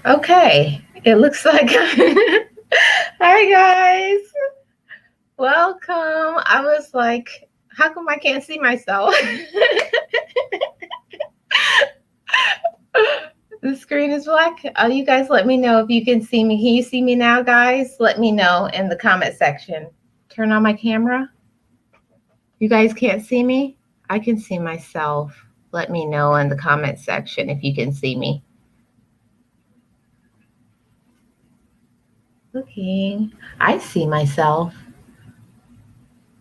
Okay, it looks like. Hi guys, welcome. I was like, how come I can't see myself? The screen is black. You guys let me know if you can see me. Can you see me now, guys? Let me know in the comment section. Turn on my camera. You guys can't see me? I can see myself. Let me know in the comment section if you can see me. Looking. I see myself.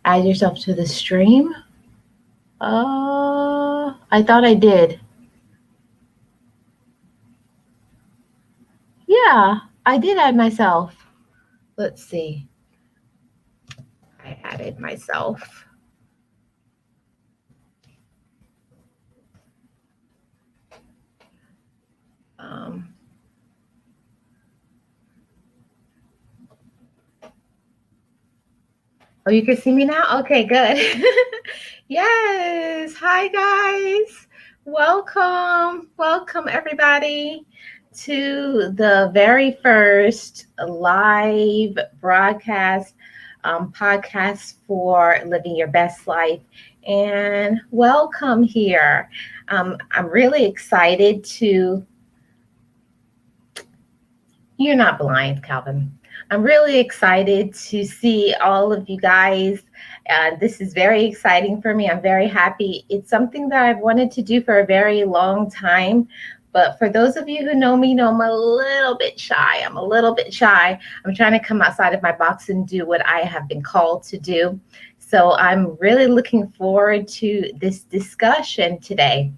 Add yourself to the stream. I thought I did. Yeah, I did add myself. Let's see. I added myself. Um, oh, you can see me now? Okay, good. Yes. Hi, guys. Welcome. Welcome, everybody, to the very first live broadcast podcast for Living Your Best Life. And welcome here. I'm really excited to. You're not blind, Calvin. I'm really excited to see all of you guys. This is very exciting for me. I'm very happy. It's something that I've wanted to do for a very long time. But for those of you who know me, know I'm a little bit shy. I'm trying to come outside of my box and do what I have been called to do. So I'm really looking forward to this discussion today.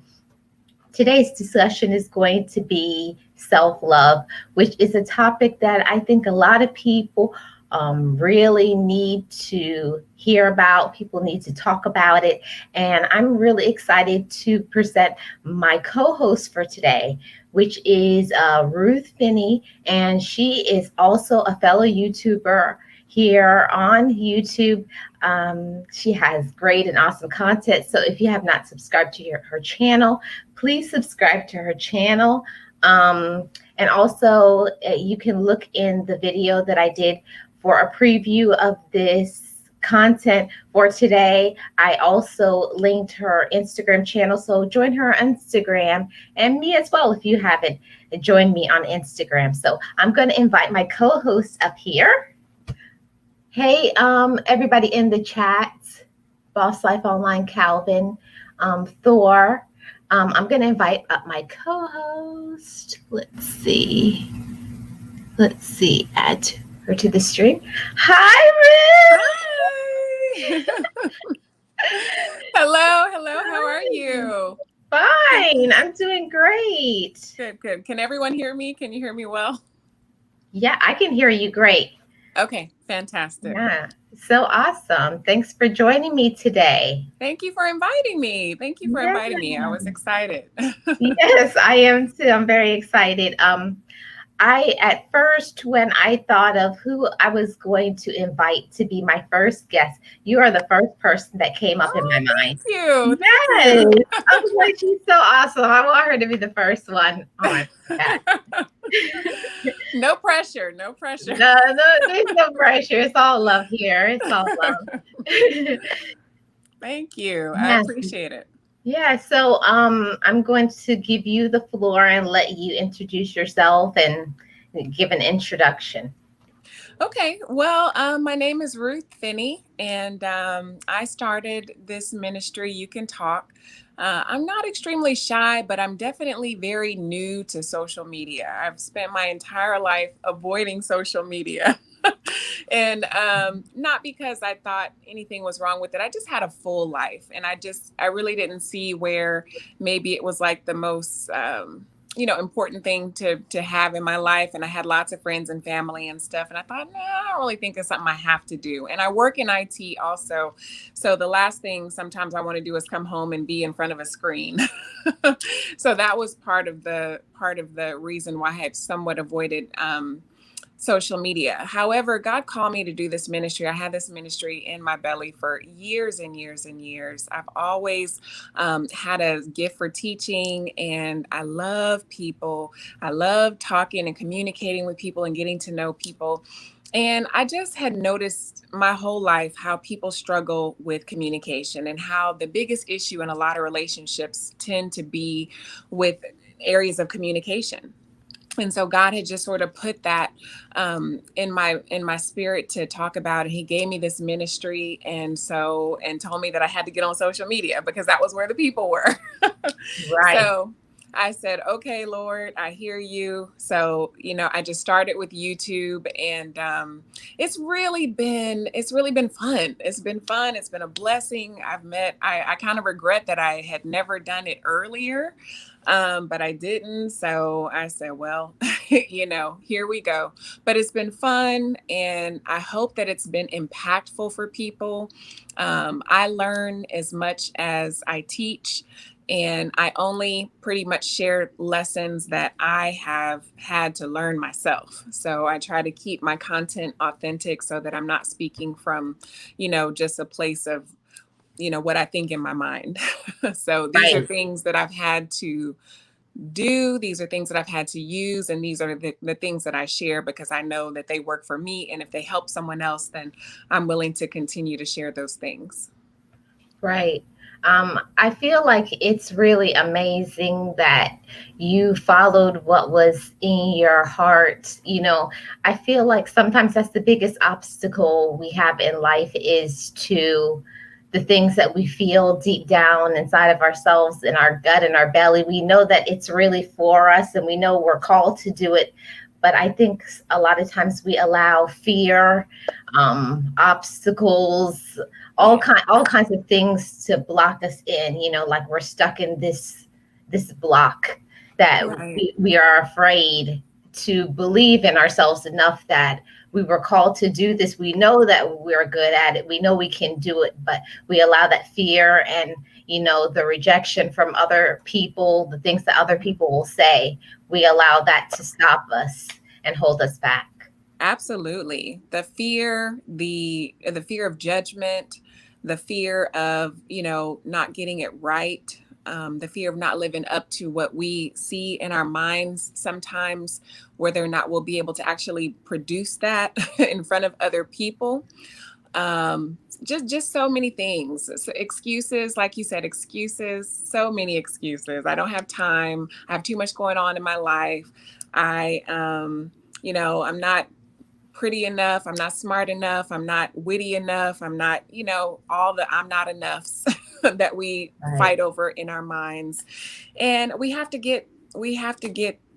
Today's discussion is going to be self love, which is a topic that I think a lot of people really need to hear about. People need to talk about it. And I'm really excited to present my co host for today, which is Ruth Finney. And she is also a fellow YouTuber here on YouTube. She has great and awesome content. So if you have not subscribed to her channel, please subscribe to her channel. And also, you can look in the video that I did for a preview of this content for today. I also linked her Instagram channel. So join her on Instagram and me as well if you haven't joined me on Instagram. So I'm going to invite my co-host up here. Hey, everybody in the chat, Boss Life Online, Calvin, Thor. I'm going to invite up my co-host. Let's see. Add her to the stream. Hi, Ruth. Hi. Hello. How are you? Fine. I'm doing great. Good. Can everyone hear me? Can you hear me well? Yeah, I can hear you great. Okay, fantastic. Yeah, so awesome. Thanks for joining me today. Thank you for inviting me. I was excited. Yes, I am too. I'm very excited. At first, when I thought of who I was going to invite to be my first guest, you are the first person that came up in my mind. Thank you. Yes. I was like, she's so awesome. I want her to be the first one on. No pressure. No, there's no pressure. It's all love here. It's all love. Thank you. I appreciate it. Yeah, so I'm going to give you the floor and let you introduce yourself and give an introduction. Okay, well, my name is Ruth Finney, and I started this ministry, You Can Talk. I'm not extremely shy, but I'm definitely very new to social media. I've spent my entire life avoiding social media. And not because I thought anything was wrong with it. I just had a full life, and I really didn't see where maybe it was like the most important thing to have in my life. And I had lots of friends and family and stuff. And I thought, no, I don't really think it's something I have to do. And I work in IT also. So the last thing sometimes I want to do is come home and be in front of a screen. So that was part of the reason why I had somewhat avoided social media. However, God called me to do this ministry. I had this ministry in my belly for years and years and years. I've always had a gift for teaching, and I love people. I love talking and communicating with people and getting to know people. And I just had noticed my whole life how people struggle with communication, and how the biggest issue in a lot of relationships tend to be with areas of communication. And so God had just sort of put that in my spirit to talk about, and He gave me this ministry, and told me that I had to get on social media because that was where the people were. Right. So I said, okay, Lord, I hear you. So, I just started with YouTube, and it's really been fun. It's been fun. It's been a blessing. I kind of regret that I had never done it earlier. But I didn't. So I said, well, here we go. But it's been fun, and I hope that it's been impactful for people. I learn as much as I teach, and I only pretty much share lessons that I have had to learn myself. So I try to keep my content authentic so that I'm not speaking from, just a place of, what I think in my mind. So these are Right. things that I've had to do. These are things that I've had to use. And these are the things that I share because I know that they work for me. And if they help someone else, then I'm willing to continue to share those things. Right. I feel like it's really amazing that you followed what was in your heart. I feel like sometimes that's the biggest obstacle we have in life is to the things that we feel deep down inside of ourselves, in our gut, in our belly. We know that it's really for us and we know we're called to do it. But I think a lot of times we allow fear, obstacles, Yeah. all kinds of things to block us in, like we're stuck in this block that Right. we are afraid to believe in ourselves enough that we were called to do this. We know that we're good at it. We know we can do it, but we allow that fear and, the rejection from other people, the things that other people will say, we allow that to stop us and hold us back. Absolutely. The fear of judgment, the fear of, not getting it right, the fear of not living up to what we see in our minds sometimes, whether or not we'll be able to actually produce that in front of other people. Just so many things. So excuses, like you said, excuses, so many excuses. I don't have time. I have too much going on in my life. I I'm not pretty enough. I'm not smart enough. I'm not witty enough. I'm not, all the I'm not enoughs that we Right. fight over in our minds. And we have to get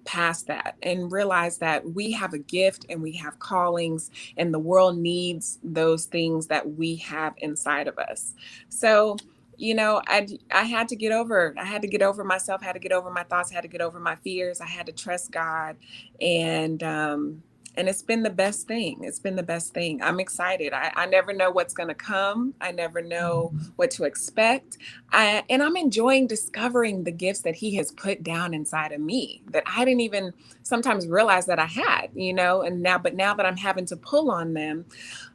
past that and realize that we have a gift and we have callings, and the world needs those things that we have inside of us. So, I had to get over. I had to get over myself. Had to get over my thoughts. Had to get over my fears. I had to trust God, and it's been the best thing. It's been the best thing. I'm excited. I never know what's going to come. I never know what to expect. And I'm enjoying discovering the gifts that He has put down inside of me that I didn't even sometimes realize that I had, but now that I'm having to pull on them,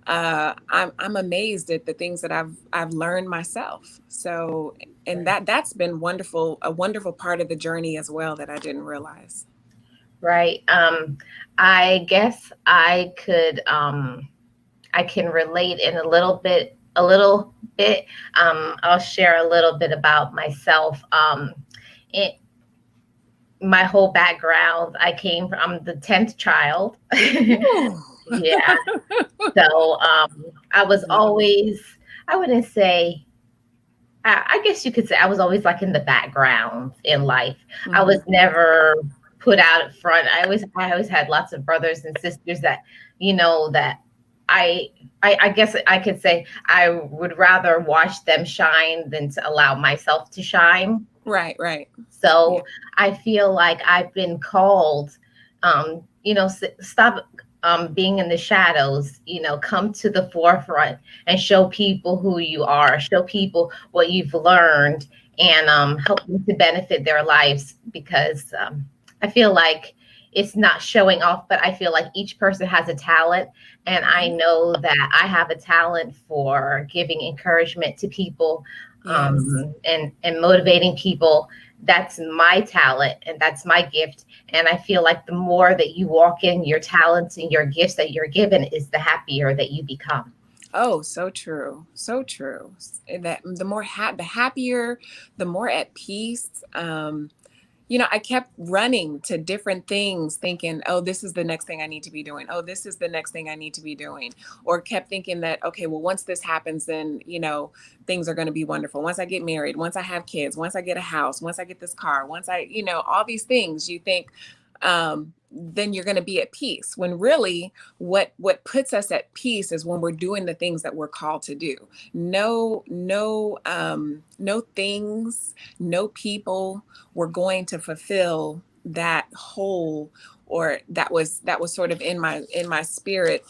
I'm amazed at the things that I've learned myself. So, and Right. that's been wonderful, a wonderful part of the journey as well that I didn't realize. Right. I guess I can relate in a little bit. I'll share a little bit about myself. It, my whole background, I'm the 10th child. Ooh. Yeah. So, I was Yeah. always, I wouldn't say, I guess you could say I was always like in the background in life. I was Mhm. never put out front. I always had lots of brothers and sisters that, that I, I guess I could say I would rather watch them shine than to allow myself to shine. Right, right. Yeah. So I feel like I've been called, stop being in the shadows, come to the forefront and show people who you are, show people what you've learned, and help them to benefit their lives because I feel like it's not showing off, but I feel like each person has a talent. And I know that I have a talent for giving encouragement to people, Yes. and motivating people. That's my talent and that's my gift. And I feel like the more that you walk in your talents and your gifts that you're given is the happier that you become. Oh, so true. So true. That the more the happier, the more at peace. I kept running to different things thinking, oh, this is the next thing I need to be doing. Oh, this is the next thing I need to be doing. Or kept thinking that, okay, well, once this happens, then, things are going to be wonderful. Once I get married, once I have kids, once I get a house, once I get this car, once all these things you think, then you're going to be at peace, when really what puts us at peace is when we're doing the things that we're called to do. No things, no people were going to fulfill that whole, or that was sort of in my spirit,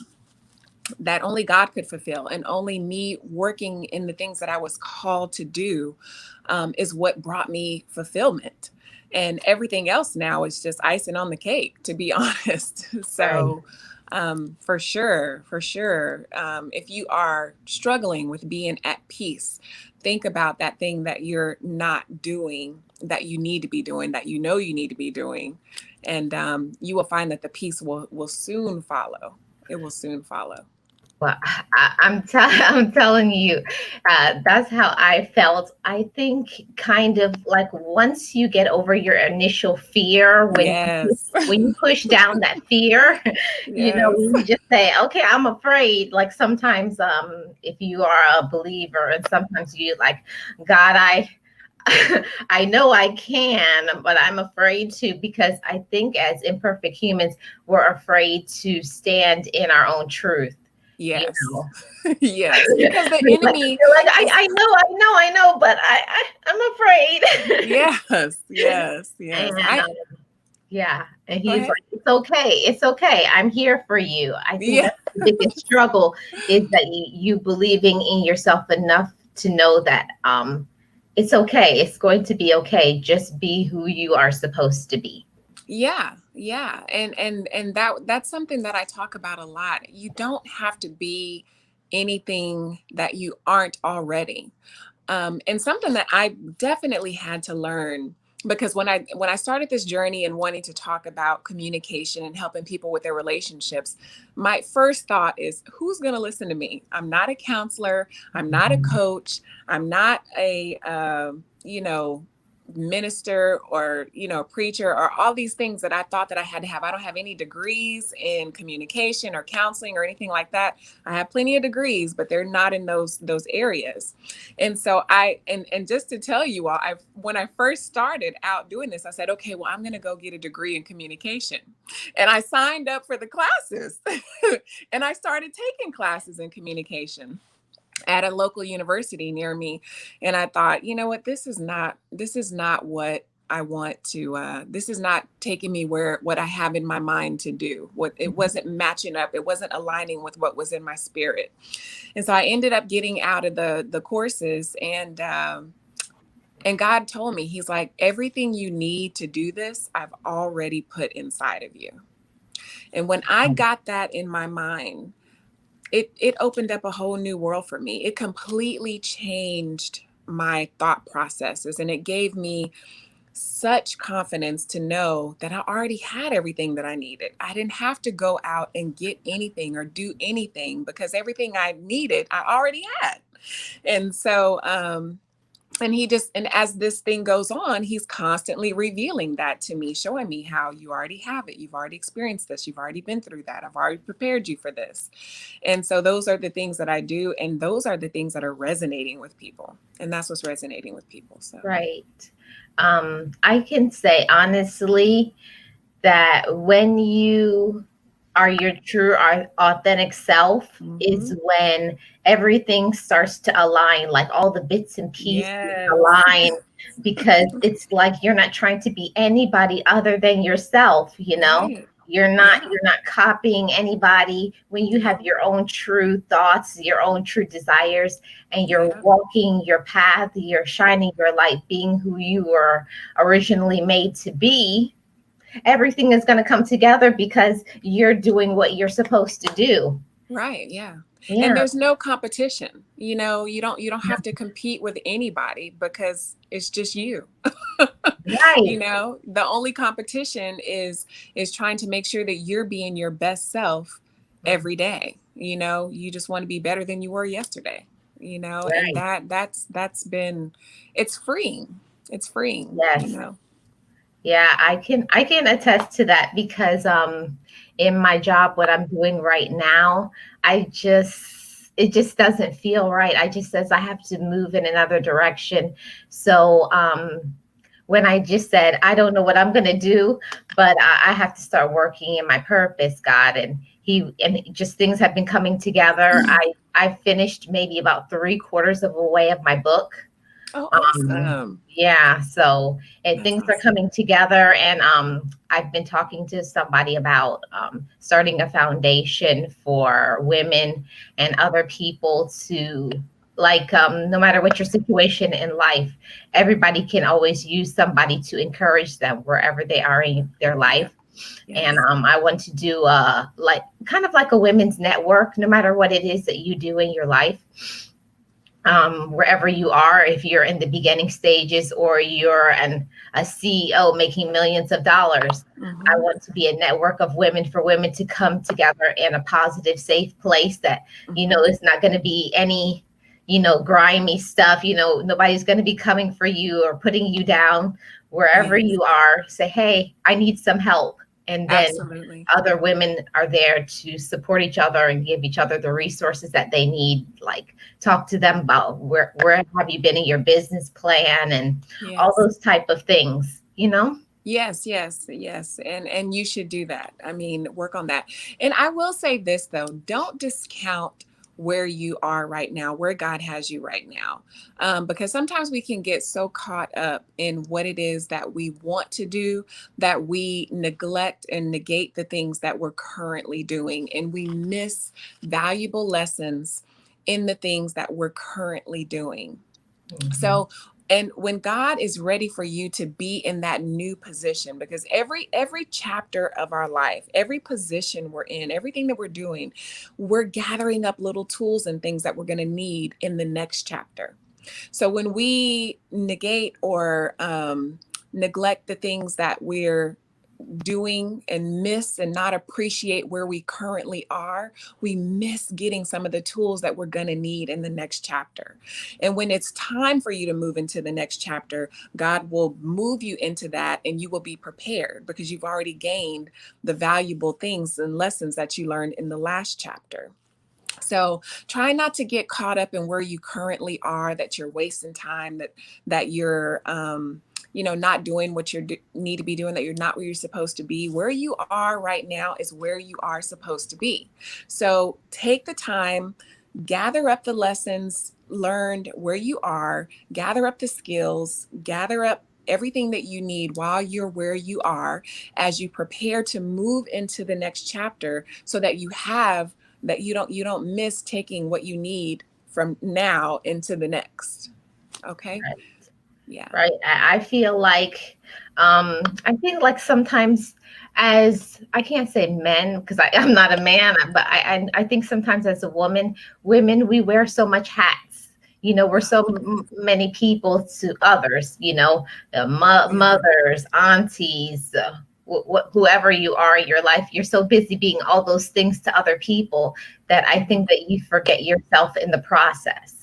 that only God could fulfill, and only me working in the things that I was called to do is what brought me fulfillment. And everything else now is just icing on the cake, to be honest. Right. So, for sure, if you are struggling with being at peace, think about that thing that you're not doing, that you need to be doing, that you need to be doing, and you will find that the peace will soon follow. It will soon follow. Well, I'm telling you, that's how I felt. I think kind of like once you get over your initial fear, Yes. when you push down that fear, Yes. when you just say, "Okay, I'm afraid." Like sometimes, if you are a believer, and sometimes you like, God, I know I can, but I'm afraid to, because I think as imperfect humans, we're afraid to stand in our own truth. You Yes. know, Yes. Because the you're like, enemy is, I know, but I'm afraid. yes, yes, yes. And yeah, and Go he's ahead. like, it's okay. I'm here for you. I think Yeah. that's the biggest struggle, is that you believing in yourself enough to know that it's okay. It's going to be okay. Just be who you are supposed to be. Yeah, yeah. And that's something that I talk about a lot. You don't have to be anything that you aren't already. And something that I definitely had to learn, because when I started this journey and wanting to talk about communication and helping people with their relationships, my first thought is, who's going to listen to me? I'm not a counselor. I'm not a coach. I'm not a minister, or preacher, or all these things that I thought that I had to have. I don't have any degrees in communication or counseling or anything like that. I have plenty of degrees, but they're not in those areas. And so and just to tell you all, when I first started out doing this, I said, okay, well, I'm going to go get a degree in communication. And I signed up for the classes and I started taking classes in communication at a local university near me. And I thought, you know what, this is not what I want to, this is not taking me where what I have in my mind to do. What It wasn't matching up. It wasn't aligning with what was in my spirit. And so I ended up getting out of the courses, and God told me, he's like, everything you need to do this, I've already put inside of you. And when I got that in my mind, it opened up a whole new world for me. It completely changed my thought processes, and it gave me such confidence to know that I already had everything that I needed. I didn't have to go out and get anything or do anything, because everything I needed, I already had. And so, and as this thing goes on, he's constantly revealing that to me, showing me how you already have it. You've already experienced this. You've already been through that. I've already prepared you for this. And so those are the things that I do. And those are the things that are resonating with people. And that's what's resonating with people. So, Right. I can say honestly that when you are your true, authentic self, mhm. is when everything starts to align, like all the bits and pieces Yes. align, because it's like you're not trying to be anybody other than yourself. Right. You're not Yeah. you're not copying anybody. When you have No. your own true thoughts, your own true desires, and you're Yeah. walking your path, you're shining your light, being who you were originally made to be, everything is going to come together because you're doing what you're supposed to do. Right, yeah. And Yeah. there's no competition. You don't have to compete with anybody because it's just you. Right. The only competition is trying to make sure that you're being your best self every day. You just want to be better than you were yesterday. And Right. that's been, it's freeing. It's freeing, Yes. Yeah, I can attest to that because in my job, what I'm doing right now, it just doesn't feel right. I just says I have to move in another direction. So when I just said I don't know what I'm gonna do, but I have to start working in my purpose, God, and just things have been coming together. I finished maybe about 3/4 of a way of my book. Oh, um, awesome. yeah, so and That's things are awesome. coming together, and I've been talking to somebody about starting a foundation for women and other people to like no matter what your situation in life, everybody can always use somebody to encourage them wherever they are in their Yeah. life. And Yes. I want to do like kind of like a women's network, no matter what it is that you do in your life, wherever you are, if you're in the beginning stages or you're a CEO making millions of dollars. I Hmm. want to be a network of women for women to come together in a positive, safe place that, Hmm. it's not going to be any, grimy stuff. Nobody's going to be coming for you or putting you down. Wherever Yes. you are, say, hey, I need some help. And then Absolutely. other women are there to support each other and give each other the resources that they need, like talk to them about where have you been in your business plan and all Yes. those type of things. Yes, yes, yes. And you should do that. I mean, work on that. And I will say this though, don't discount where you are right now, where God has you right now. Because sometimes we can get so caught up in what it is that we want to do that we neglect and negate the things that we're currently doing. And we miss valuable lessons in the things that we're currently doing. Mhm. So, and when God is ready for you to be in that new position, because every chapter of our life, every position we're in, everything that we're doing, we're gathering up little tools and things that we're going to need in the next chapter. So when we negate or neglect the things that we're doing and miss and not appreciate where we currently are, we miss getting some of the tools that we're going to need in the next chapter. And when it's time for you to move into the next chapter, God will move you into that and you will be prepared because you've already gained the valuable things and lessons that you learned in the last chapter. So try not to get caught up in where you currently are, that you're wasting time, that you're not doing what you need to be doing, that you're not where you're supposed to be. Where you are right now is where you are supposed to be. So take the time, gather up the lessons learned where you are, gather up the skills, gather up everything that you need while you're where you are as you prepare to move into the next chapter so that you don't miss taking what you need from now into the next. Okay? Right. Yeah. Right. I feel like I think like sometimes as I can't say men because I'm not a man, but I think sometimes as a woman, women we wear so much hats. We're so many people to others. Yeah. Mothers, aunties, whoever you are in your life. You're so busy being all those things to other people that I think that you forget yourself in the process.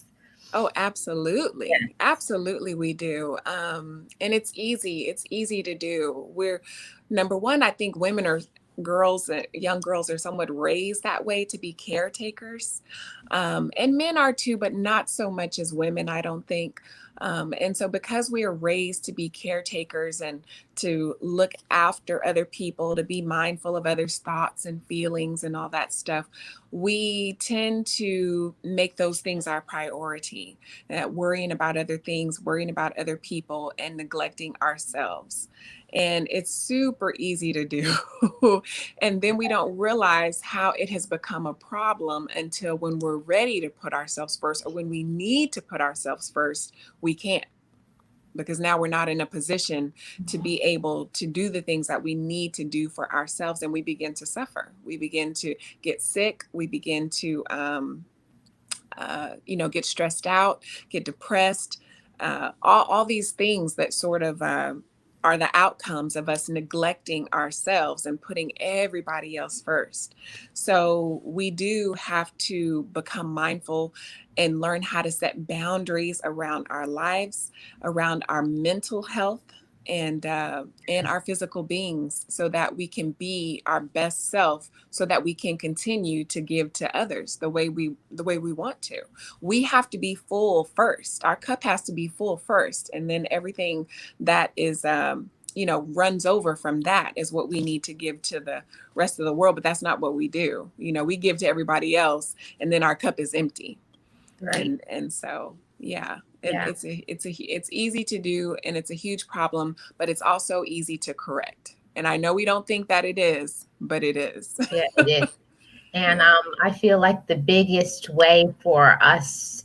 Oh, absolutely. Absolutely, we do. And it's easy. It's easy to do. We're number one, I think women are girls, young girls are somewhat raised that way to be caretakers. And men are too, but not so much as women, I don't think. And so, because we are raised to be caretakers and to look after other people, to be mindful of others' thoughts and feelings and all that stuff, we tend to make those things our priority, worrying about other things, worrying about other people, and neglecting ourselves. And it's super easy to do. And then we don't realize how it has become a problem until when we're ready to put ourselves first or when we need to put ourselves first, we can't. because now we're not in a position to be able to do the things that we need to do for ourselves. And we begin to suffer. We begin to get sick. We begin to, get stressed out, get depressed, all these things that sort of are the outcomes of us neglecting ourselves and putting everybody else first. So we do have to become mindful and learn how to set boundaries around our lives, around our mental health, and our physical beings, so that we can be our best self, so that we can continue to give to others the way we want to. We have to be full first. Our cup has to be full first, and then everything that is runs over from that is what we need to give to the rest of the world. But that's not what we do. We give to everybody else, and then our cup is empty. Right. And so, yeah, Yeah. it's easy to do, and it's a huge problem, but it's also easy to correct. And I know we don't think that it is, but it is. Yeah, it is. And Yeah. I feel like the biggest way for us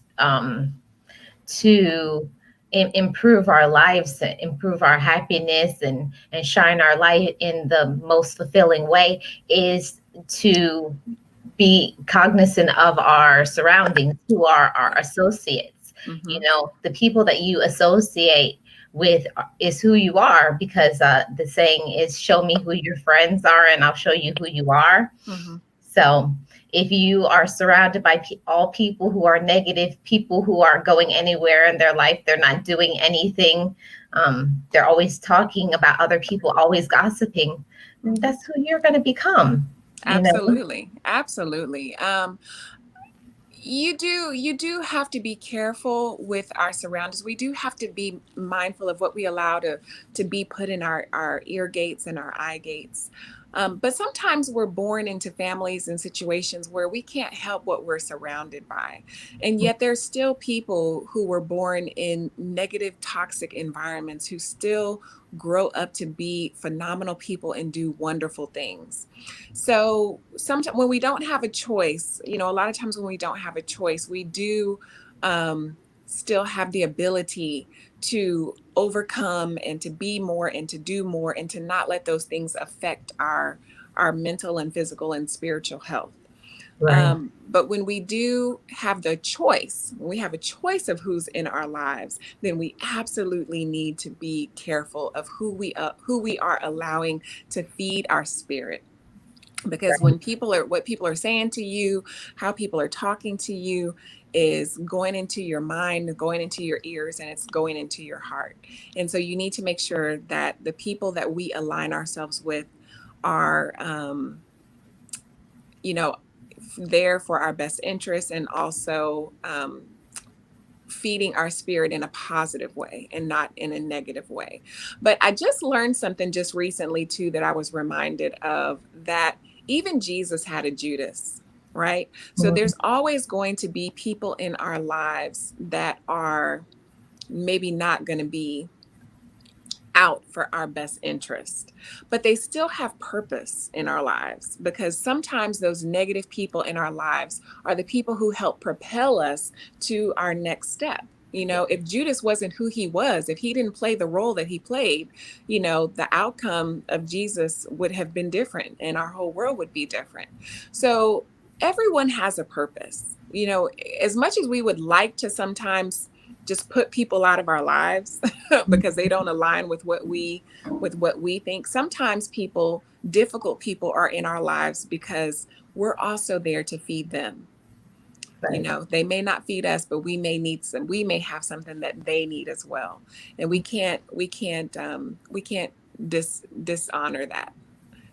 to improve our lives, improve our happiness, and shine our light in the most fulfilling way is to be cognizant of our surroundings, who are our associates. Hmm. The people that you associate with is who you are, because the saying is, show me who your friends are and I'll show you who you are. Hmm. So if you are surrounded by all people who are negative, people who aren't going anywhere in their life, they're not doing anything, they're always talking about other people, always gossiping, Hmm. that's who you're going to become, you know? Absolutely. Absolutely. You do have to be careful with our surroundings. We do have to be mindful of what we allow to be put in our ear gates and our eye gates. But sometimes we're born into families and situations where we can't help what we're surrounded by. And yet there's still people who were born in negative, toxic environments who still grow up to be phenomenal people and do wonderful things. So sometimes when we don't have a choice, a lot of times when we don't have a choice, we do still have the ability to overcome and to be more and to do more and to not let those things affect our mental and physical and spiritual health. Right. But when we do have the choice, when we have a choice of who's in our lives, then we absolutely need to be careful of who we are allowing to feed our spirit. Because Right. when what people are saying to you, how people are talking to you, is going into your mind, going into your ears, and it's going into your heart. And so you need to make sure that the people that we align ourselves with are you know there for our best interest, and also feeding our spirit in a positive way and not in a negative way. But I just learned something just recently too, that I was reminded of, that even Jesus had a Judas, right? So Mhm. there's always going to be people in our lives that are maybe not going to be out for our best interest, but they still have purpose in our lives, because sometimes those negative people in our lives are the people who help propel us to our next step. If Judas wasn't who he was, if he didn't play the role that he played, the outcome of Jesus would have been different, and our whole world would be different. So everyone has a purpose. As much as we would like to sometimes just put people out of our lives because they don't align with what we think. Sometimes difficult people are in our lives because we're also there to feed them. Right. They may not feed us, but we may have something that they need as well. And we can't dishonor that.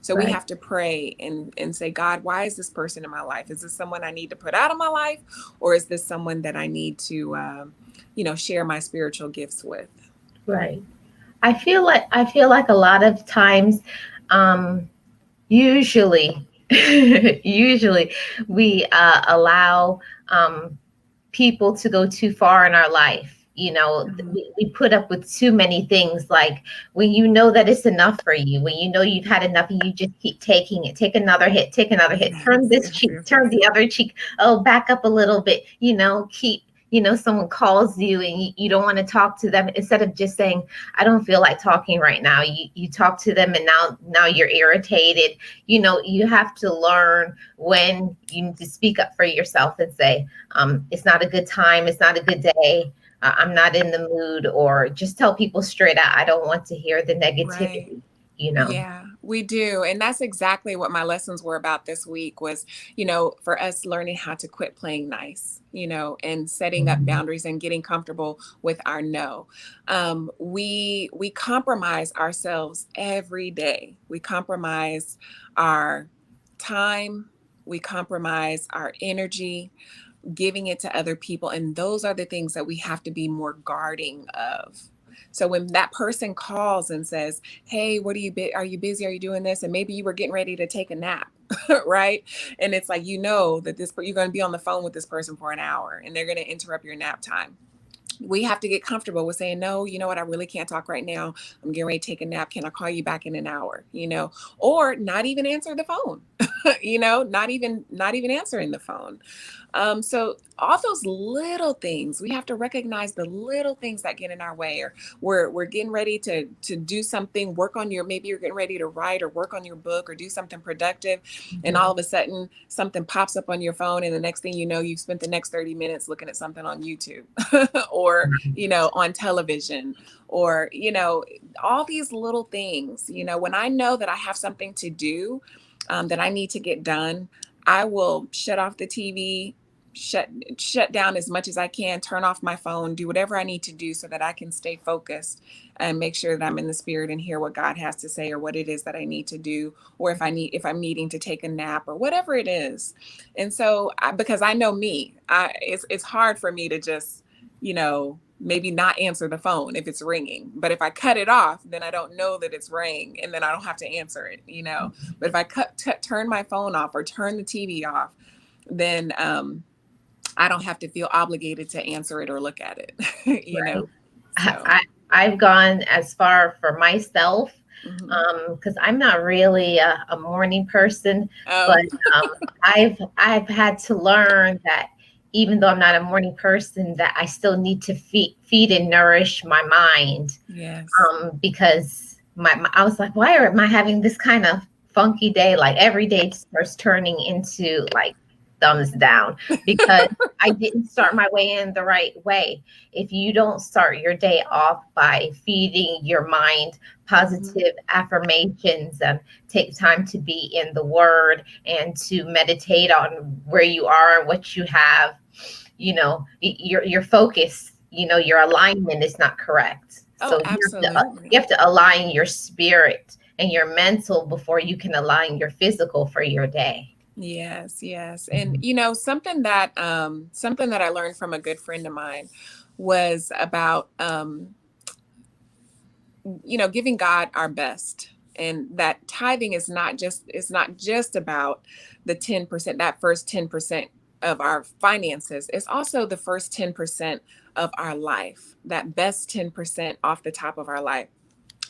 So we Right. have to pray and say, God, why is this person in my life? Is this someone I need to put out of my life? Or is this someone that I need to, share my spiritual gifts with? Right. I feel like a lot of times, um, usually, usually we allow people to go too far in our life. Mhm. We put up with too many things. Like when you know that it's enough for you, when you know you've had enough, and you just keep taking it. Take another hit. Turn Yes, this yes, cheek, yes, turn yes. the other cheek. Oh, back up a little bit. Keep. someone calls you and you don't want to talk to them, instead of just saying, I don't feel like talking right now, you talk to them, and now you're irritated. You have to learn when you need to speak up for yourself and say, it's not a good time, it's not a good day, I'm not in the mood, or just tell people straight out, I don't want to hear the Right. negativity, you know. Yeah, we do. And that's exactly what my lessons were about this week was, for us learning how to quit playing nice, and setting up boundaries and getting comfortable with our no. We compromise ourselves every day. We compromise our time, we compromise our energy, giving it to other people. And those are the things that we have to be more guarding of. So when that person calls and says, "Hey, are you busy? Are you doing this?" And maybe you were getting ready to take a nap, right? And it's like, that you're going to be on the phone with this person for an hour and they're going to interrupt your nap time. We have to get comfortable with saying, no, you know what, I really can't talk right now. I'm getting ready to take a nap. Can I call you back in an hour? Or not even answer the phone, not even answering the phone. So all those little things, we have to recognize the little things that get in our way, or we're getting ready to do something, maybe you're getting ready to write or work on your book or do something productive. And all of a sudden something pops up on your phone. And the next thing you know, you've spent the next 30 minutes looking at something on YouTube or, on television, or, all these little things, when I know that I have something to do, that I need to get done, I will shut off the TV, shut down as much as I can, turn off my phone, do whatever I need to do so that I can stay focused and make sure that I'm in the spirit and hear what God has to say, or what it is that I need to do, or if I'm needing to take a nap or whatever it is. And so because I know me, it's hard for me to just, maybe not answer the phone if it's ringing. But if I cut it off, then I don't know that it's rang, and then I don't have to answer it. But if I turn my phone off or turn the TV off, then I don't have to feel obligated to answer it or look at it, Right. So. I've gone as far for myself, because I'm not really a morning person, but Oh, I've had to learn that even though I'm not a morning person, that I still need to feed and nourish my mind, yes. because I was like, why am I having this kind of funky day? Like every day starts turning into like thumbs down, because I didn't start my way in the right way. If you don't start your day off by feeding your mind positive affirmations, and take time to be in the word and to meditate on where you are and what you have, your focus, your alignment is not correct. Oh, So you absolutely. have to align your spirit and your mental before you can align your physical for your day. Yes, yes. And something that I learned from a good friend of mine was about giving God our best. And that tithing is not just about the 10%, that first 10% of our finances. It's also the first 10% of our life, that best 10% off the top of our life.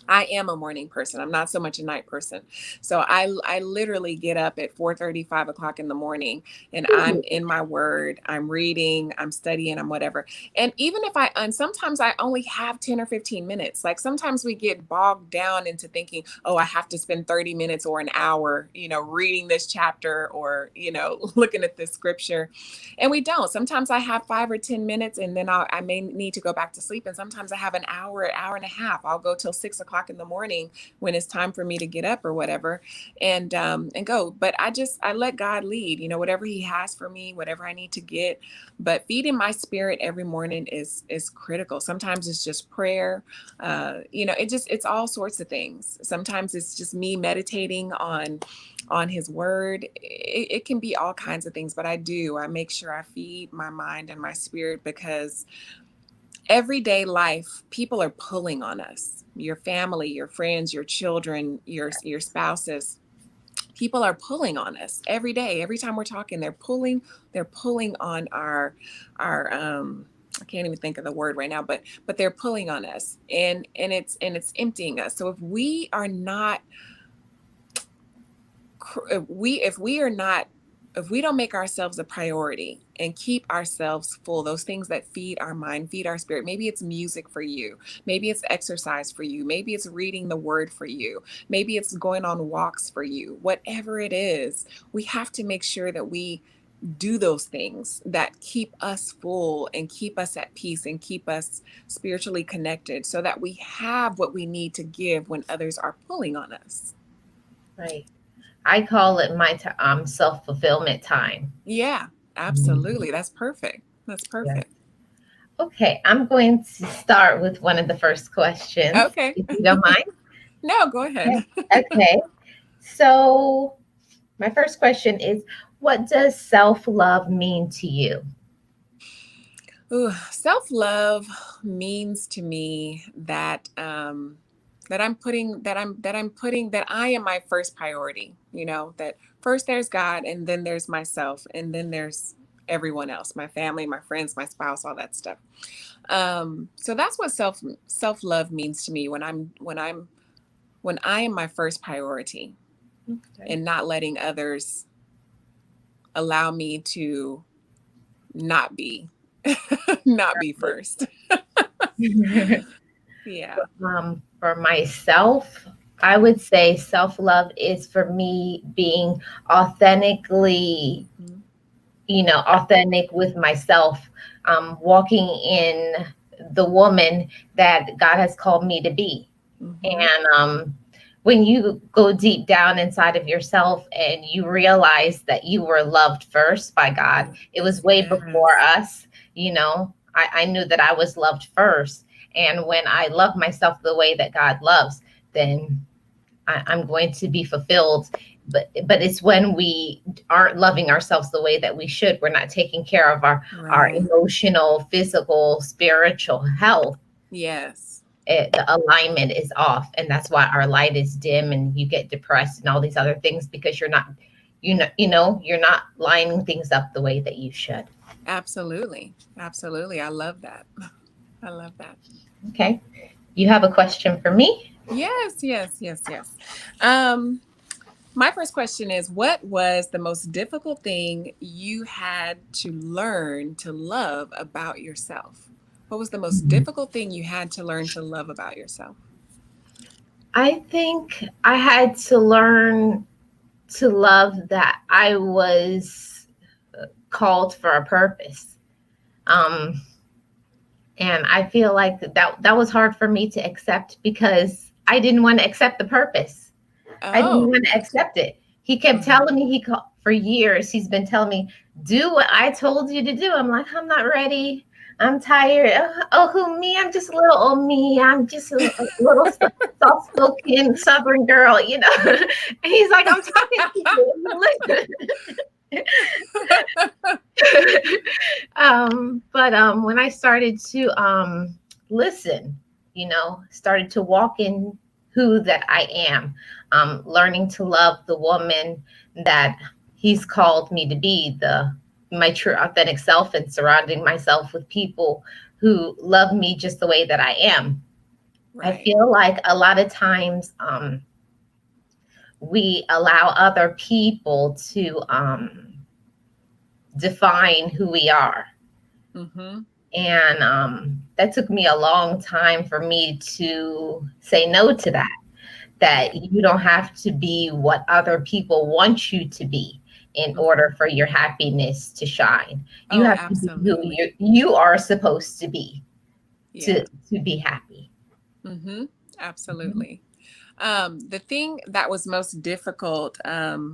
I am a morning person. I'm not so much a night person. So I literally get up at 4:30, 5 o'clock in the morning, and I'm in my word, I'm reading, I'm studying, I'm whatever. And even if and sometimes I only have 10 or 15 minutes. Like sometimes we get bogged down into thinking, oh, I have to spend 30 minutes or an hour, reading this chapter, or, looking at this scripture. And we don't. Sometimes I have 5 or 10 minutes, and then I may need to go back to sleep. And sometimes I have an hour and a half. I'll go till 6 o'clock in the morning when it's time for me to get up or whatever, and go. But I let God lead. Whatever He has for me, whatever I need to get. But feeding my spirit every morning is critical. Sometimes it's just prayer. It's all sorts of things. Sometimes it's just me meditating on His word. It can be all kinds of things, but I make sure I feed my mind and my spirit, because everyday life, people are pulling on us. Your family, your friends, your children, your spouses, people are pulling on us every day. Every time we're talking, they're pulling on our I can't even think of the word right now, but they're pulling on us, and it's emptying us. So if we are not if we don't make ourselves a priority and keep ourselves full, those things that feed our mind, feed our spirit, maybe it's music for you, maybe it's exercise for you, maybe it's reading the word for you, maybe it's going on walks for you, whatever it is, we have to make sure that we do those things that keep us full and keep us at peace and keep us spiritually connected so that we have what we need to give when others are pulling on us. Right. I call it my self-fulfillment time. Yeah, Mhm. absolutely. That's perfect. That's Yeah. perfect. Okay, I'm going to start with one of the first questions, Okay. if you don't mind. No, go ahead. Okay. Okay. So, my first question is, what does self-love mean to you? Ooh, self-love means to me that that I am my first priority, that first there's God and then there's myself and then there's everyone else, my family, my friends, my spouse, all that stuff. So that's what self-love means to me when I am my first priority Okay. and not letting others allow me to not be not be first. Yeah. For myself, I would say self-love is for me being authentically, Mhm. authentic with myself, walking in the woman that God has called me to be. Mhm. And when you go deep down inside of yourself and you realize that you were loved first by God, it was way before Yes. us, I knew that I was loved first. And when I love myself the way that God loves, then I'm going to be fulfilled. But it's when we aren't loving ourselves the way that we should. We're not taking care of our Right. emotional, physical, spiritual health. Yes. The alignment is off, and that's why our light is dim, and you get depressed and all these other things because you're not lining things up the way that you should. Absolutely. Absolutely. I love that. I love that. Okay, you have a question for me? Yes, yes, yes, yes. Um, my first question is, what was the most difficult thing you had to learn to love about yourself? What was the most difficult thing you had to learn to love about yourself? I think I had to learn to love that I was called for a purpose. Um, and I feel like that was hard for me to accept because I didn't want to accept the purpose. I didn't Oh, want to okay. accept it. He kept Hmm. telling me, for years, he's been telling me, do what I told you to do. I'm like, I'm not ready. I'm tired. Oh, who me? I'm just a little old me. I'm just a little soft spoken Southern girl. And he's like, I'm talking to you. Listen. But when I started to listen, started to walk in who that I am, learning to love the woman that he's called me to be, the my true authentic self, and surrounding myself with people who love me just the way that I am. I Right. feel like a lot of times we allow other people to define who we are. Hmm. And that took me a long time for me to say no to that. That Yeah. you don't have to be what other people want you to be in Hmm. order for your happiness to shine. You Oh, have to be who absolutely. you are supposed to be Yeah. to be happy. Hmm. Mhm. Absolutely. The thing that was most difficult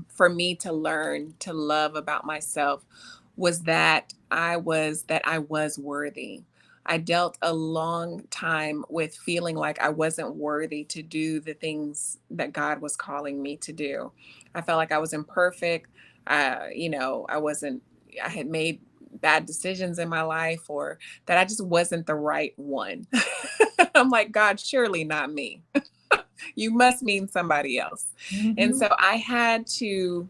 for me to learn to love about myself was that I was worthy. I dealt a long time with feeling like I wasn't worthy to do the things that God was calling me to do. I felt like I was imperfect. I wasn't. I had made bad decisions in my life, or that I just wasn't the right one. I'm like, God, surely not me. You must mean somebody else. And Mhm. so I had to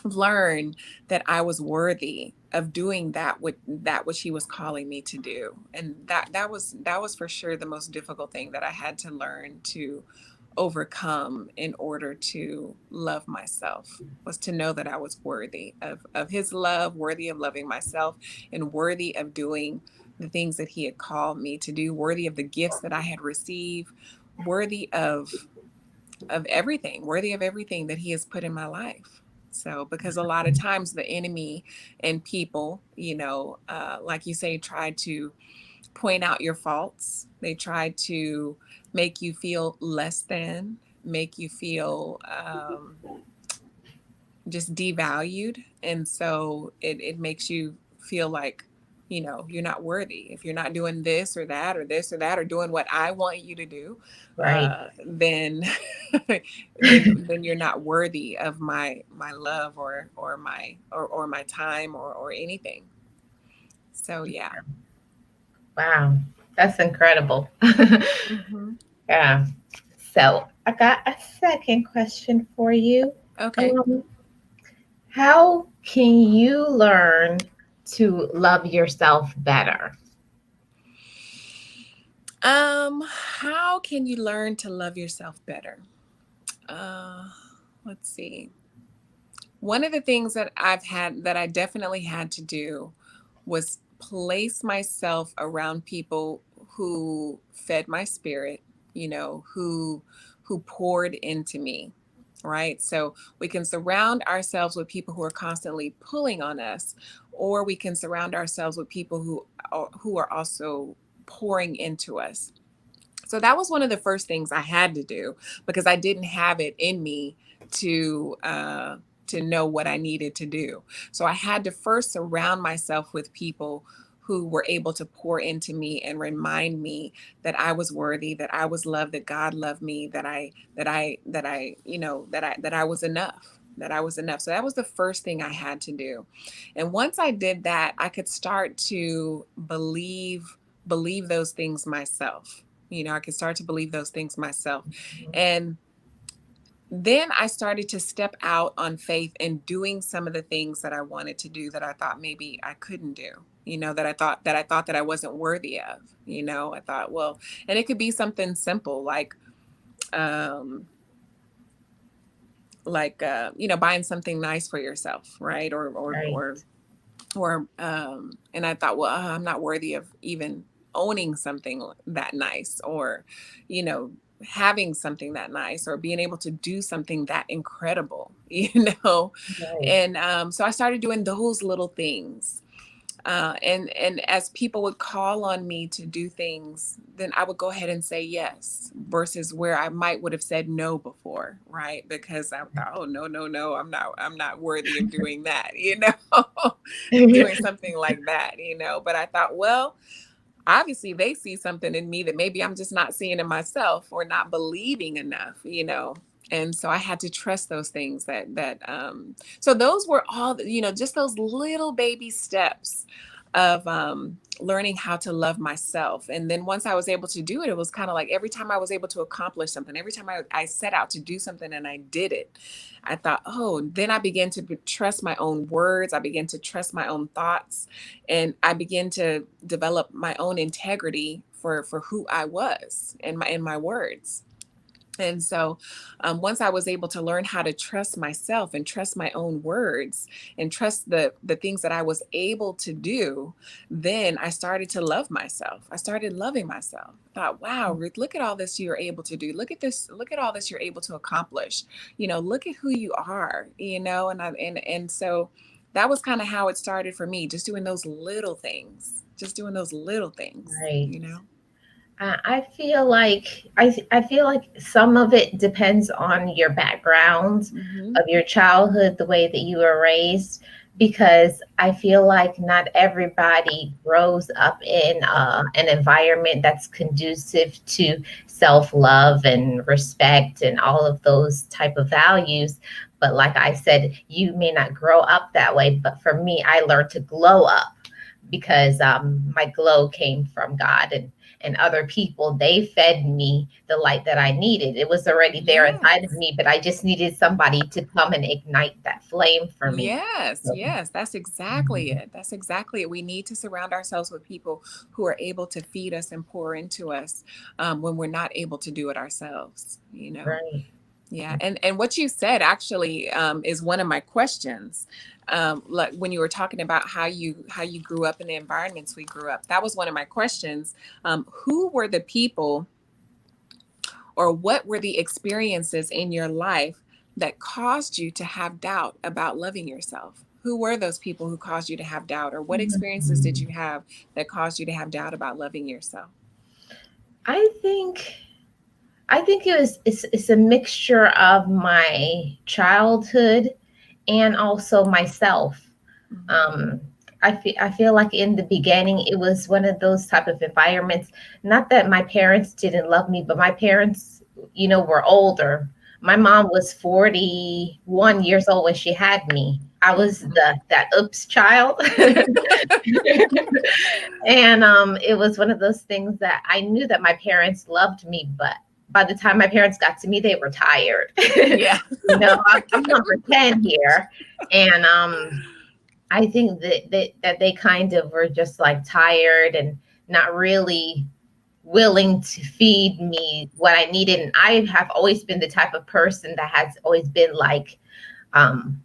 learn that I was worthy of doing that which he was calling me to do. And that was for sure the most difficult thing that I had to learn to overcome in order to love myself, was to know that I was worthy of his love, worthy of loving myself, and worthy of doing the things that he had called me to do, worthy of the gifts that I had received, worthy of everything, worthy of everything that he has put in my life. So, because a lot of times the enemy and people, like you say, try to point out your faults. They try to make you feel less than, make you feel just devalued. And so it makes you feel like, you're not worthy. If you're not doing this or that or this or that, or doing what I want you to do, Right. then then you're not worthy of my love or my time or anything. So yeah. Wow. That's incredible. Hmm. Yeah. So I got a second question for you. Okay. Um, how can you learn to love yourself better? How can you learn to love yourself better? Uh, let's see. One of the things that I definitely had to do was place myself around people who fed my spirit, who poured into me, right? So we can surround ourselves with people who are constantly pulling on us, or we can surround ourselves with people who are also pouring into us. So that was one of the first things I had to do, because I didn't have it in me to to know what I needed to do. So I had to first surround myself with people who were able to pour into me and remind me that I was worthy, that I was loved, that God loved me, that I was enough, that I was enough. So that was the first thing I had to do. And once I did that, I could start to believe those things myself. I could start to believe those things myself. And then I started to step out on faith and doing some of the things that I wanted to do that I thought maybe I couldn't do. That I wasn't worthy of. I thought, well, and it could be something simple um buying something nice for yourself, right? Right. And I thought, well, I'm not worthy of even owning something that nice, or you know having something that nice, or being able to do something that incredible. Right. And so I started doing those little things, and as people would call on me to do things, then I would go ahead and say yes, versus where I might would have said no before, right? Because I thought, oh, no, no, no, I'm not worthy of doing that, doing something like that. But I thought, well, obviously they see something in me that maybe I'm just not seeing in myself, or not believing enough. And so I had to trust those things so those were all, just those little baby steps of learning how to love myself. And then once I was able to do it, it was kind of like every time I was able to accomplish something, every time I set out to do something and I did it, I thought, oh, then I began to trust my own words. I began to trust my own thoughts, and I began to develop my own integrity for who I was in my words. And so, once I was able to learn how to trust myself and trust my own words and trust the things that I was able to do, then I started to love myself. I started loving myself. I thought, wow, Ruth, look at all this you're able to do. Look at this. Look at all this you're able to accomplish. Look at who you are. And so that was kind of how it started for me. Just doing those little things. Just doing those little things. Right. You know. I feel like some of it depends on your background Mm-hmm. of your childhood, the way that you were raised, because I feel like not everybody grows up in an environment that's conducive to self-love and respect and all of those type of values. But like I said, you may not grow up that way, but for me, I learned to glow up because my glow came from God, and other people, they fed me the light that I needed. It was already there inside of Yes. me, but I just needed somebody to come and ignite that flame for me. Yes, So, yes, that's exactly mhm, it. That's exactly it. We need to surround ourselves with people who are able to feed us and pour into us when we're not able to do it ourselves, you know? right. Yeah, and what you said actually is one of my questions. Like when you were talking about how you grew up in the environments we grew up, that was one of my questions. Who were the people, or what were the experiences in your life that caused you to have doubt about loving yourself? Who were those people who caused you to have doubt, or what experiences did Mhm. you have that caused you to have doubt about loving yourself? I think it's a mixture of my childhood and also myself. Mhm. Um, I feel like in the beginning it was one of those type of environments. Not that my parents didn't love me, but my parents, were older. My mom was 41 years old when she had me. I was Mhm. that oops child. And it was one of those things that I knew that my parents loved me, but by the time my parents got to me, they were tired. Yeah. I'm number 10 here. And I think that they kind of were just like tired and not really willing to feed me what I needed. And I have always been the type of person that has always been like,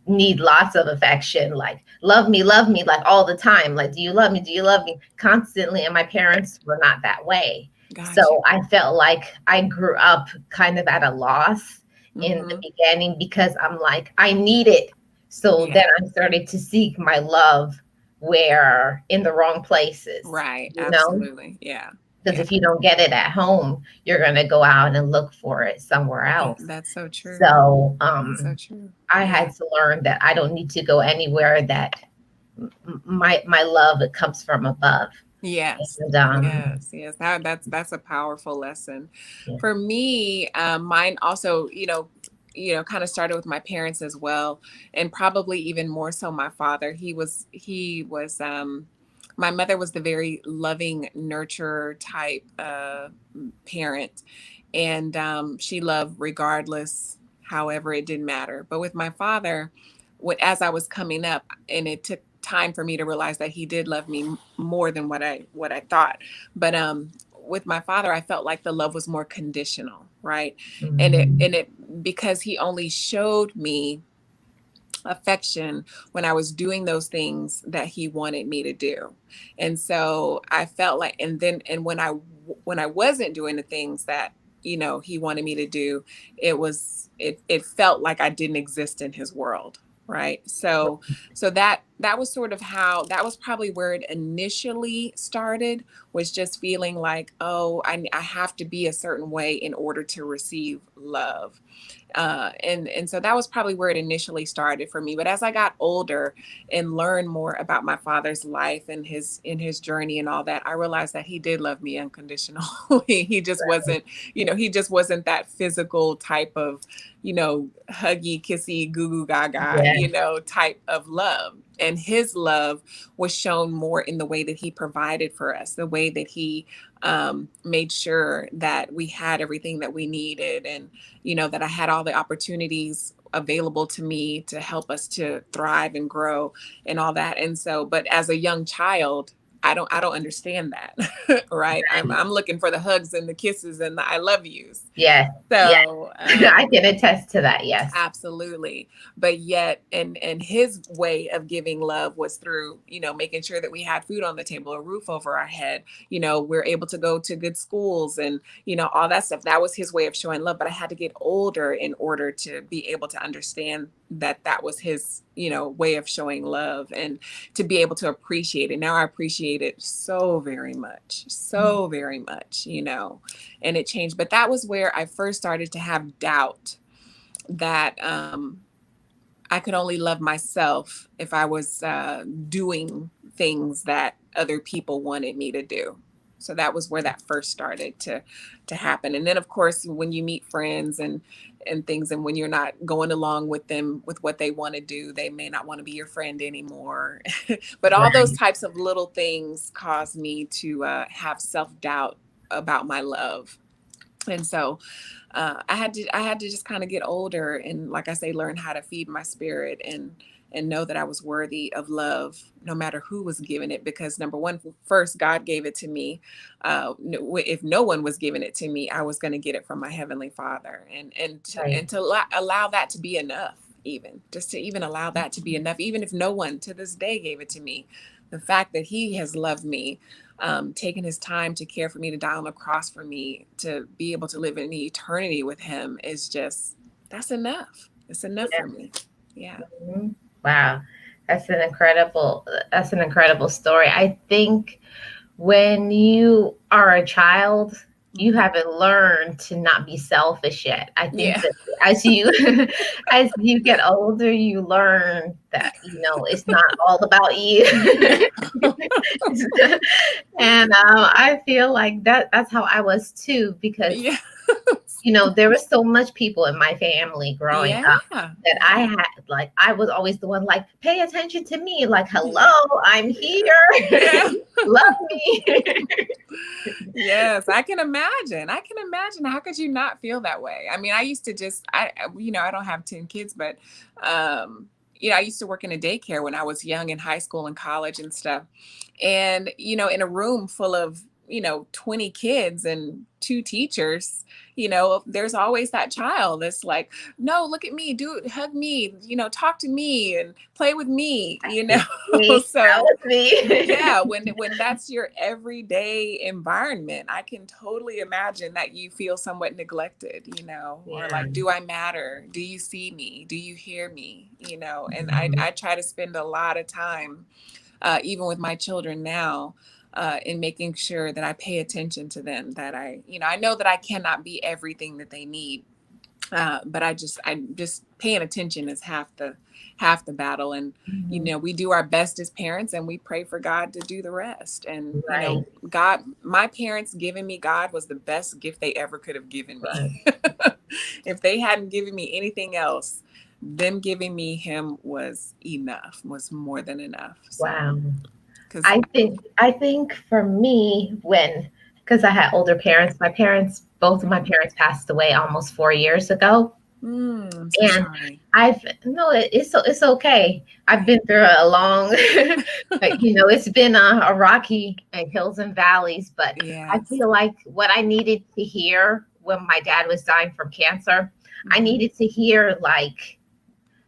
need lots of affection, like love me, like all the time. Like, do you love me? Do you love me? Constantly. And my parents were not that way. Got you. So I felt like I grew up kind of at a loss in the Hmm. beginning because I'm like, I need it. So Yeah. then I started to seek my love where in the wrong places, Right. you know? Absolutely. Yeah. Because Yeah. if you don't get it at home, you're going to go out and look for it somewhere else. That's so true. So, That's so true. I Yeah. had to learn that I don't need to go anywhere, that my love, it comes from above. Yes. And Yes. Yes. That's a powerful lesson. yeah. For me, mine also, kind of started with my parents as well, and probably even more so my father. He was my mother was the very loving, nurturer type parent, and she loved regardless. However, it didn't matter. But with my father, as I was coming up, and it took time for me to realize that he did love me more than what I thought. But with my father, I felt like the love was more conditional, right? Mhm. And it because he only showed me affection when I was doing those things that he wanted me to do. And so I felt like, and when I wasn't doing the things that he wanted me to do, it felt like I didn't exist in his world, right? So that was sort of how, that was probably where it initially started, was just feeling like, oh, I have to be a certain way in order to receive love. And so that was probably where it initially started for me. But as I got older and learned more about my father's life and his journey and all that, I realized that he did love me unconditionally. He just wasn't, he just wasn't that physical type of, huggy, kissy, goo goo gaga, Yeah. type of love. And his love was shown more in the way that he provided for us, the way that he made sure that we had everything that we needed, and that I had all the opportunities available to me to help us to thrive and grow and all that. And so, but as a young child, I don't understand that. Right? I'm looking for the hugs and the kisses and the I love yous. Yes. Yes. So I can attest to that. Yes. absolutely. But yet, and his way of giving love was through, making sure that we had food on the table, a roof over our head, we're able to go to good schools, and all that stuff. That was his way of showing love. But I had to get older in order to be able to understand that that was his, way of showing love, and to be able to appreciate it. Now I appreciate it so very much, and it changed. But that was where I first started to have doubt that I could only love myself if I was doing things that other people wanted me to do. So that was where that first started to happen. And then of course, when you meet friends and things, and when you're not going along with them with what they want to do, they may not want to be your friend anymore. But all those Right. types of little things caused me to have self-doubt about my love. And so I had to just kind of get older and, like I say, learn how to feed my spirit and know that I was worthy of love, no matter who was giving it. Because number one, first, God gave it to me. If no one was giving it to me, I was going to get it from my heavenly Father, Right. and to allow that to be enough, even just to even allow that to be enough, even if no one to this day gave it to me. The fact that He has loved me, taking His time to care for me, to die on the cross for me, to be able to live in eternity with Him is just, that's enough. It's enough for me. Yeah. Mhm. Wow. That's an incredible story. I think when you are a child, you Mhm. haven't learned to not be selfish yet. I think Yeah. that as you as you get older, you learn that, it's not all about you. Yeah. And I feel like that's how I was too, because Yeah. there was so much people in my family growing Yeah. up that I Yeah. had, like, I was always the one, like, pay attention to me, like, Yeah. hello, I'm here. Yeah. Love me. Yes, I can imagine. I can imagine. How could you not feel that way? I mean, I used to just, I don't have 10 kids, but, I used to work in a daycare when I was young, in high school and college and stuff. And, in a room full of, 20 kids and two teachers, there's always that child that's like, no, look at me, do it, hug me, talk to me and play with me. Me, that So was me. yeah, when that's your everyday environment, I can totally imagine that you feel somewhat neglected, or Yeah. like, do I matter? Do you see me? Do you hear me? And I Mhm. I try to spend a lot of time, even with my children now, in making sure that I pay attention to them. That I know that I cannot be everything that they need, but I just paying attention is half the battle. And Mhm. we do our best as parents, and we pray for God to do the rest. And Right. God, my parents giving me God was the best gift they ever could have given Right. me. If they hadn't given me anything else, them giving me Him was enough, was more than enough. So, Wow. because I think for me, because I had older parents, both of my parents passed away almost 4 years ago. I'm so And sorry. I've no, it's okay. I've been through a long, it's been a rocky hills and valleys, but I Yes. feel like what I needed to hear when my dad was dying from cancer, I Hmm. needed to hear, like,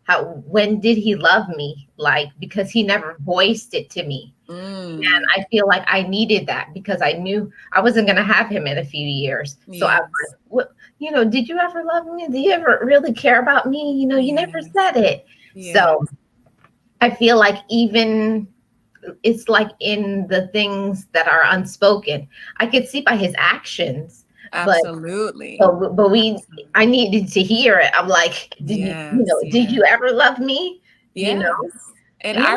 how, when did he love me? Like, because he never voiced it to me. And Mm, I feel like I needed that because I knew I wasn't going to have him in a few years. So I was yes. like, what, did you ever love me? Do you ever really care about me? You never Yes. said it. Yes. So I feel like, even it's like in the things that are unspoken, I could see by his actions, but Absolutely. but I Absolutely. needed to hear it. I'm like, Yes. did Yes. you ever love me? You know? Yes. And And I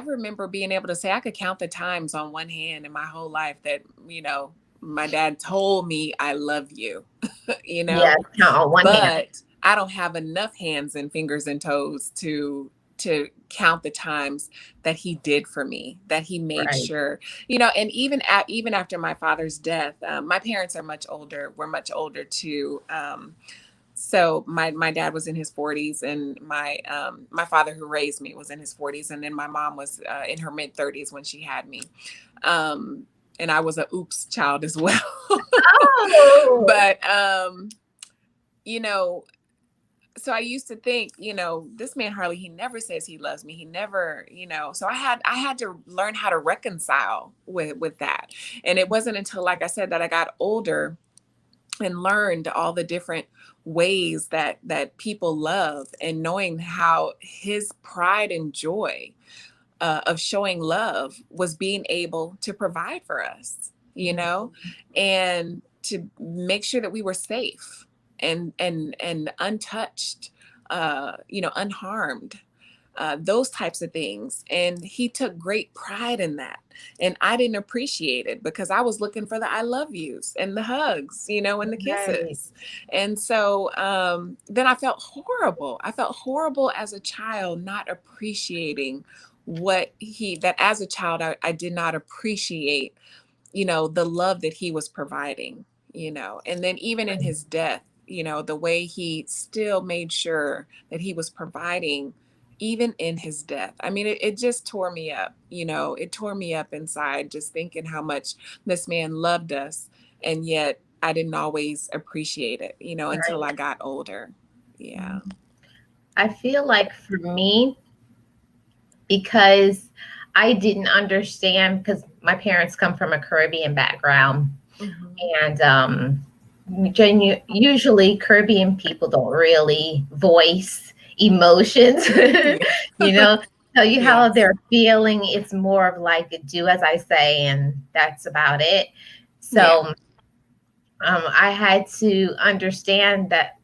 remember being able to say I could count the times on one hand in my whole life that, my dad told me I love you, you yeah, know, count on one hand. but I don't have enough hands and fingers and toes to count the times that he did for me, that he made Right. sure, and even after my father's death, my parents are much older. We're much older too. So my dad was in his 40s, and my father, who raised me, was in his 40s, and then my mom was in her mid 30s when she had me. Um, and I was a oops child as well. Oh, But you know, so I used to think, this man Harley, he never says he loves me. He never, so I had to learn how to reconcile with that. And it wasn't until, like I said, that I got older and learned all the different ways that people love, and knowing how his pride and joy of showing love was being able to provide for us, and to make sure that we were safe and untouched, unharmed, those types of things. And he took great pride in that. And I didn't appreciate it because I was looking for the I love yous and the hugs, and the Right. kisses. And so then I felt horrible. I felt horrible as a child, not appreciating that as a child, I did not appreciate, the love that he was providing, and then even in his death, the way he still made sure that he was providing even in his death. I mean, it just tore me up, it tore me up inside just thinking how much this man loved us. And yet I didn't always appreciate it, until I got older. Yeah. I feel like for me, because I didn't understand, because my parents come from a Caribbean background, Mhm. and usually Caribbean people don't really voice emotions, Yeah. you know, tell you how Yes. they're feeling. It's more of like do as I say, and that's about it. Yeah. So I had to understand that,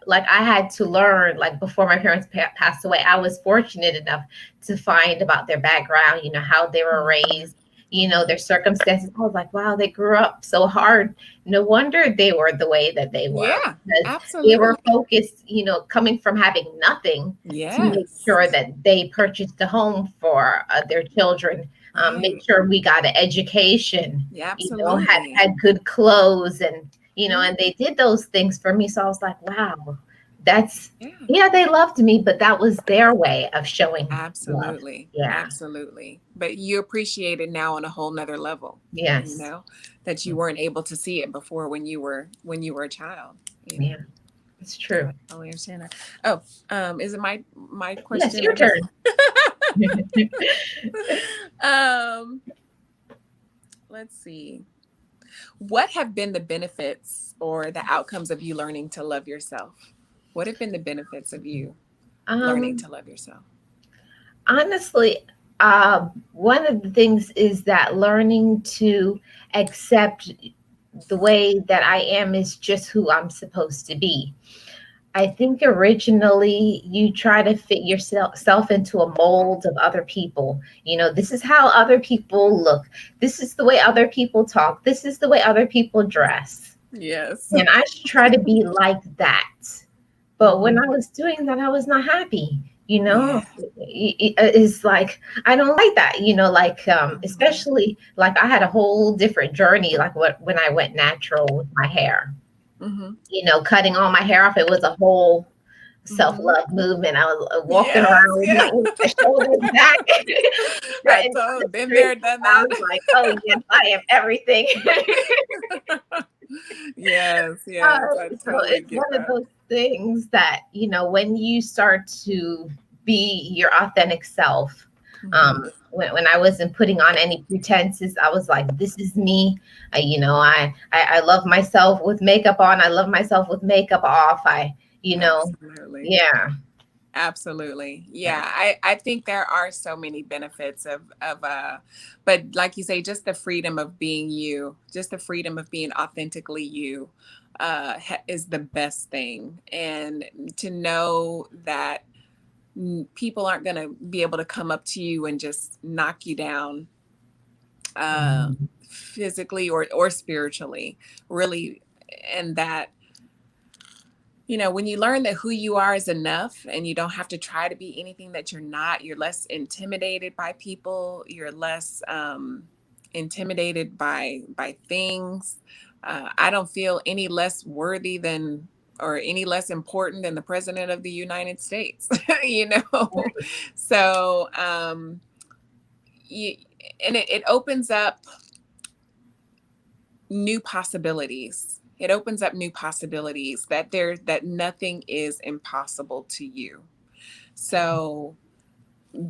like, I had to learn, like, before my parents passed away, I was fortunate enough to find about their background, how they were Mhm. raised, their circumstances. I was like, wow, they grew up so hard. No wonder they were the way that they were, Yeah, because they were absolutely. focused, coming from having nothing to make Yes. sure that they purchased a home for their children, make Right. sure we got an education, Yeah, had absolutely. good clothes, and Mhm. and they did those things for me. So I was like, wow, that's Yeah, yeah, they loved me, but that was their way of showing love. absolutely. Yeah. Absolutely. But you appreciate it now on a whole nother level, Yes. that you weren't able to see it before when you were a child, Yeah, it's true. I totally understand that. Oh, is it my Yes, question your or did turn. um let's see. What have been the benefits or the outcomes of you learning to love yourself? What have been the benefits of you learning um to love yourself? Honestly, one of the things is that learning to accept the way that I am is just who I'm supposed to be. I think originally you try to fit yourself into a mold of other people. This is how other people look. This is the way other people talk. This is the way other people dress. Yes. And I should try to be like that. But when Mhm. I was doing that, I was not happy. Yeah. It's like I don't like that. Like Mhm. especially like I had a whole different journey. Like when I went natural with my hair. Mhm. Cutting all my hair off. It was a whole Mhm. self-love movement. I was walking Yes. around with Yeah. my shoulders back, I strutting down the told been street. there, done I that. was like, oh yes, I am everything. Yes, yes, I So totally it's get one of that. those things that, when you start to be your authentic self, Mhm. when I wasn't putting on any pretenses, I was like, this is me. I love myself with makeup on. I love myself with makeup off. Absolutely. Yeah, Absolutely. yeah. Yeah. I think there are so many benefits but like you say, just the freedom of being you, just the freedom of being authentically you, is the best thing. And to know that people aren't going to be able to come up to you and just knock you down, uh, Mhm. physically or spiritually, really. And that, when you learn that who you are is enough and you don't have to try to be anything that you're not, you're less intimidated by people, you're less intimidated by things. I don't feel any less worthy than or any less important than the president of the United States, you know? So, you, and it opens up new possibilities. It opens up new possibilities that nothing is impossible to you. So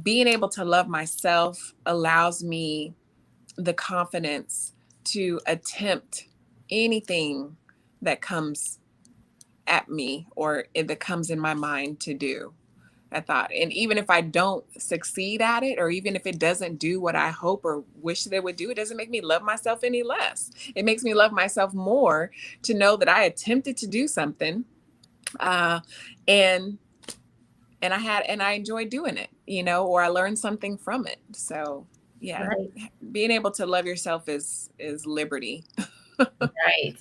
being able to love myself allows me the confidence to attempt anything that comes at me or that comes in my mind to do. I thought. And even if I don't succeed at it, or even if it doesn't do what I hope or wish that it would do, it doesn't make me love myself any less. It makes me love myself more to know that I attempted to do something, uh, and and I enjoy doing it, or I learned something from it. So yeah, Right. being able to love yourself is liberty. Right.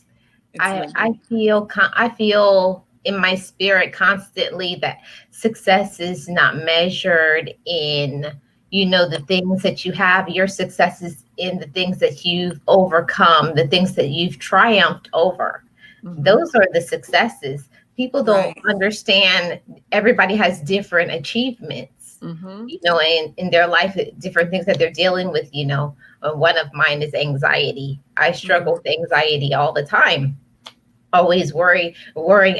It's I liberty. feel I feel in my spirit constantly that success is not measured in the things that you have. Your success is in the things that you've overcome, the things that you've triumphed over. Hmm. Those are the successes. People don't Right. understand. Everybody has different achievements, Hmm. in their life, different things that they're dealing with. One of mine is anxiety. I struggle Mm. with anxiety all the time, always worrying.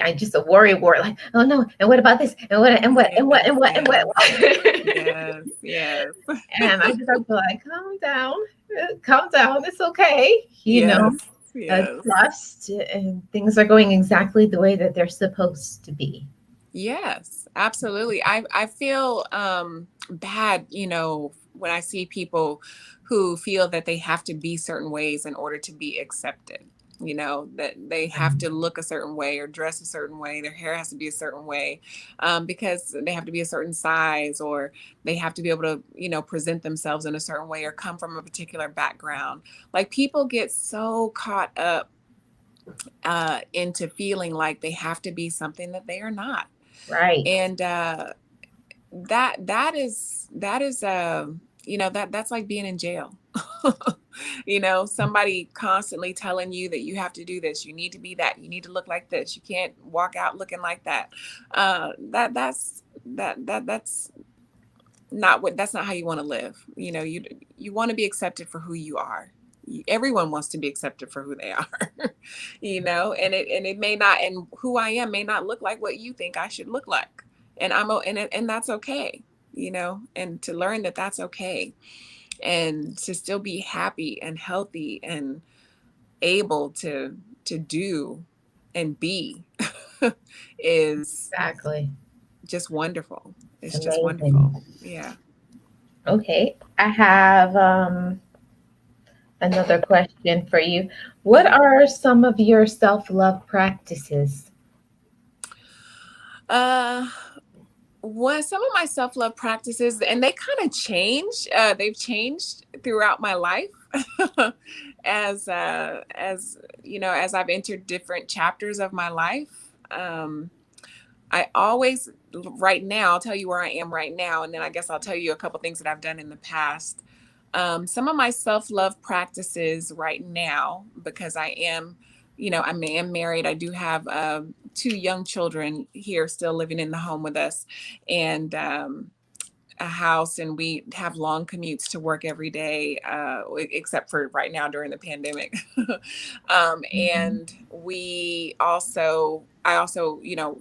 I just a worry word, like, oh no, and what about this? And what and what and what Yes, and what and what? yes, yes, yes. And I just have to like calm down. It's okay, Yes, yes. trust, and things are going exactly the way that they're supposed to be. Yes, absolutely. I feel bad, when I see people who feel that they have to be certain ways in order to be accepted. That they have to look a certain way or dress a certain way. Their hair has to be a certain way, because they have to be a certain size, or they have to be able to, present themselves in a certain way or come from a particular background. Like people get so caught up into feeling like they have to be something that they are not. Right. And that's like being in jail. Somebody constantly telling you that you have to do this, you need to be that, you need to look like this, you can't walk out looking like that. That's that's not how you want to live. You want to be accepted for who you are. Everyone wants to be accepted for who they are. And it may not, and who I am may not look like what you think I should look like, and and that's okay. And to learn that that's okay, and to still be happy and healthy and able to do and be is Exactly. just wonderful. It's It's just amazing. wonderful. Yeah. Okay, I have another question for you. What Mhm. are some of your self-love practices? Uh, what some of my self-love practices, and they kind of change. They've changed throughout my life, as I've entered different chapters of my life. I always, right now, I'll tell you where I am right now, and then I guess I'll tell you a couple things that I've done in the past. Some of my self love practices right now, because I am married. I do have two young children here still living in the home with us, and a house, and we have long commutes to work every day, except for right now during the pandemic. Mhm. And I also,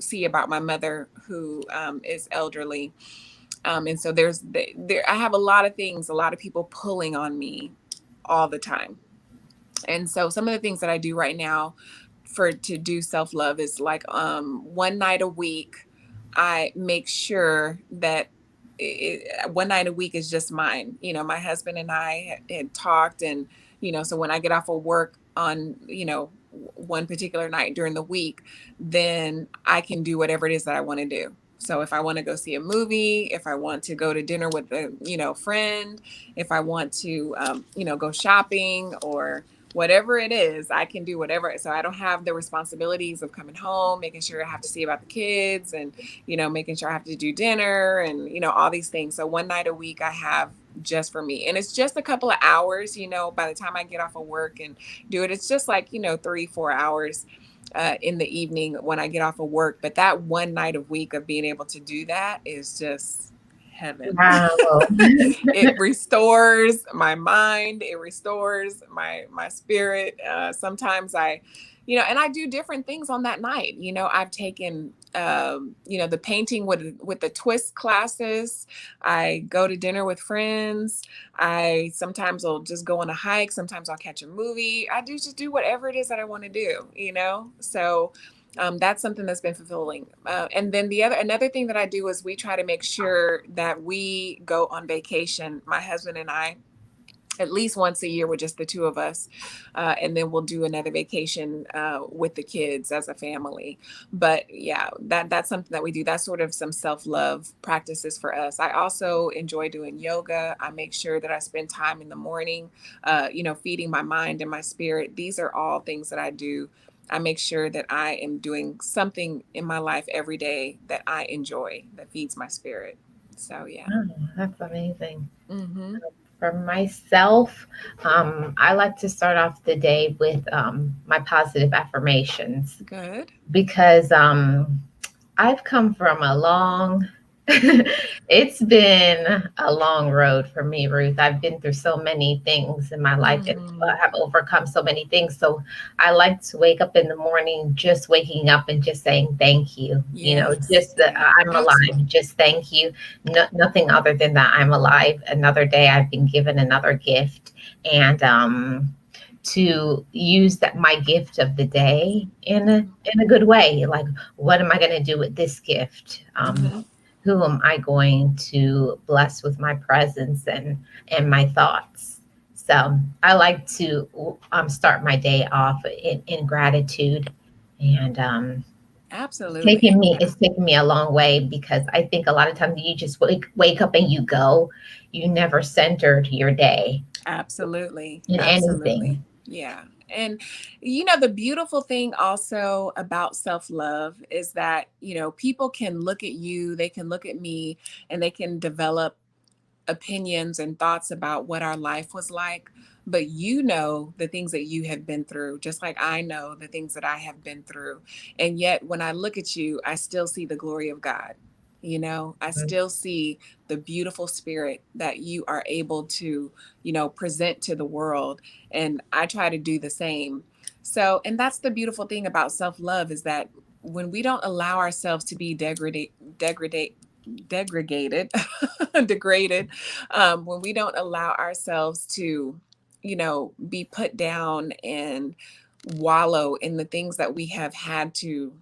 see about my mother who is elderly. And so I have a lot of things, a lot of people pulling on me all the time. And so some of the things that I do right now to do self love is like one night a week. I make sure that one night a week is just mine. My husband and I had talked, and so when I get off of work on one particular night during the week, then I can do whatever it is that I want to do. So if I want to go see a movie, if I want to go to dinner with a friend, if I want to go shopping, or whatever it is, I can do whatever. So I don't have the responsibilities of coming home, making sure I have to see about the kids, and making sure I have to do dinner, and all these things. So one night a week I have just for me, and it's just a couple of hours. By the time I get off of work and do it, it's just like 3-4 hours in the evening when I get off of work. But that one night a week of being able to do that is just heaven. Wow. It restores my mind, it restores my spirit. Sometimes and I do different things on that night. I've taken the painting with the twist classes. I go to dinner with friends. I sometimes will just go on a hike, sometimes I'll catch a movie. I do just do whatever it is that I want to do. So that's something that's been fulfilling. And then another thing that I do is we try to make sure that we go on vacation, my husband and I, at least once a year with just the two of us. And then we'll do another vacation with the kids as a family. But yeah, that's something that we do. That's sort of some self-love practices for us. I also enjoy doing yoga. I make sure that I spend time in the morning, feeding my mind and my spirit. These are all things that I do. I make sure that I am doing something in my life every day that I enjoy, that feeds my spirit. So yeah. Oh, that's amazing. Hmm. For myself, I like to start off the day with my positive affirmations Good. because I've come from a long, it's been a long road for me, Ruth. I've been through so many things in my life and Hmm. have overcome so many things. So I like to wake up in the morning, just waking up and just saying thank you. Yes. Just that Yeah. I'm alive. Absolutely. Just thank you. No, nothing other than that I'm alive. Another day I've been given another gift. And to use that my gift of the day in a good way. Like, what am I going to do with this gift? Hmm. Who am I going to bless with my presence and my thoughts? So I like to start my day off in gratitude, and Absolutely. Yeah. it's taken me a long way because I think a lot of times you just wake up and you go, you never centered your day Absolutely. in Absolutely. anything. Yeah. And the beautiful thing also about self-love is that, people can look at you, they can look at me, and they can develop opinions and thoughts about what our life was like, but the things that you have been through, just like I know the things that I have been through. And yet, when I look at you, I still see the glory of God. I still see the beautiful spirit that you are able to, present to the world. And I try to do the same. So, and that's the beautiful thing about self love is that when we don't allow ourselves to be degraded degraded, when we don't allow ourselves to be put down and wallow in the things that we have had to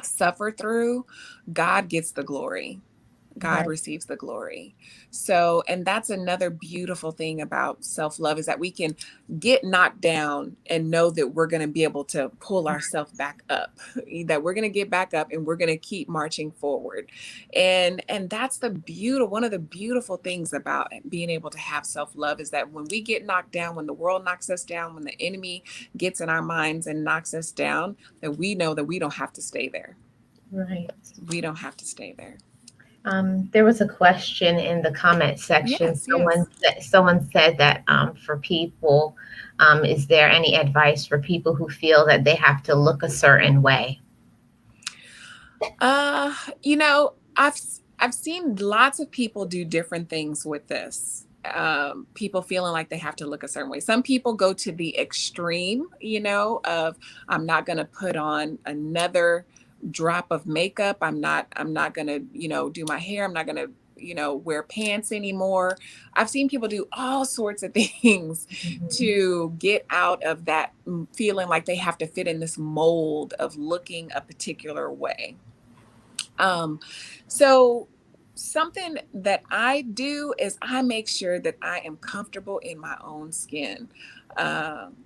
suffer through, God gets the glory. God Right. receives the glory. So, and that's another beautiful thing about self love is that we can get knocked down and know that we're going to be able to pull ourselves back up, that we're going to get back up and we're going to keep marching forward. And that's one of the beautiful things about being able to have self love is that when we get knocked down, when the world knocks us down, when the enemy gets in our minds and knocks us down, that we know that we don't have to stay there. Right. We don't have to stay there. There was a question in the comment section. Yes, yes. Someone said that for people, is there any advice for people who feel that they have to look a certain way? Uh, you know, I've seen lots of people do different things with this. People feeling like they have to look a certain way. Some people go to the extreme, of I'm not going to put on another drop of makeup. I'm not going to, do my hair. I'm not going to, wear pants anymore. I've seen people do all sorts of things Mhm. to get out of that feeling like they have to fit in this mold of looking a particular way. Um, so something that I do is I make sure that I am comfortable in my own skin. Um,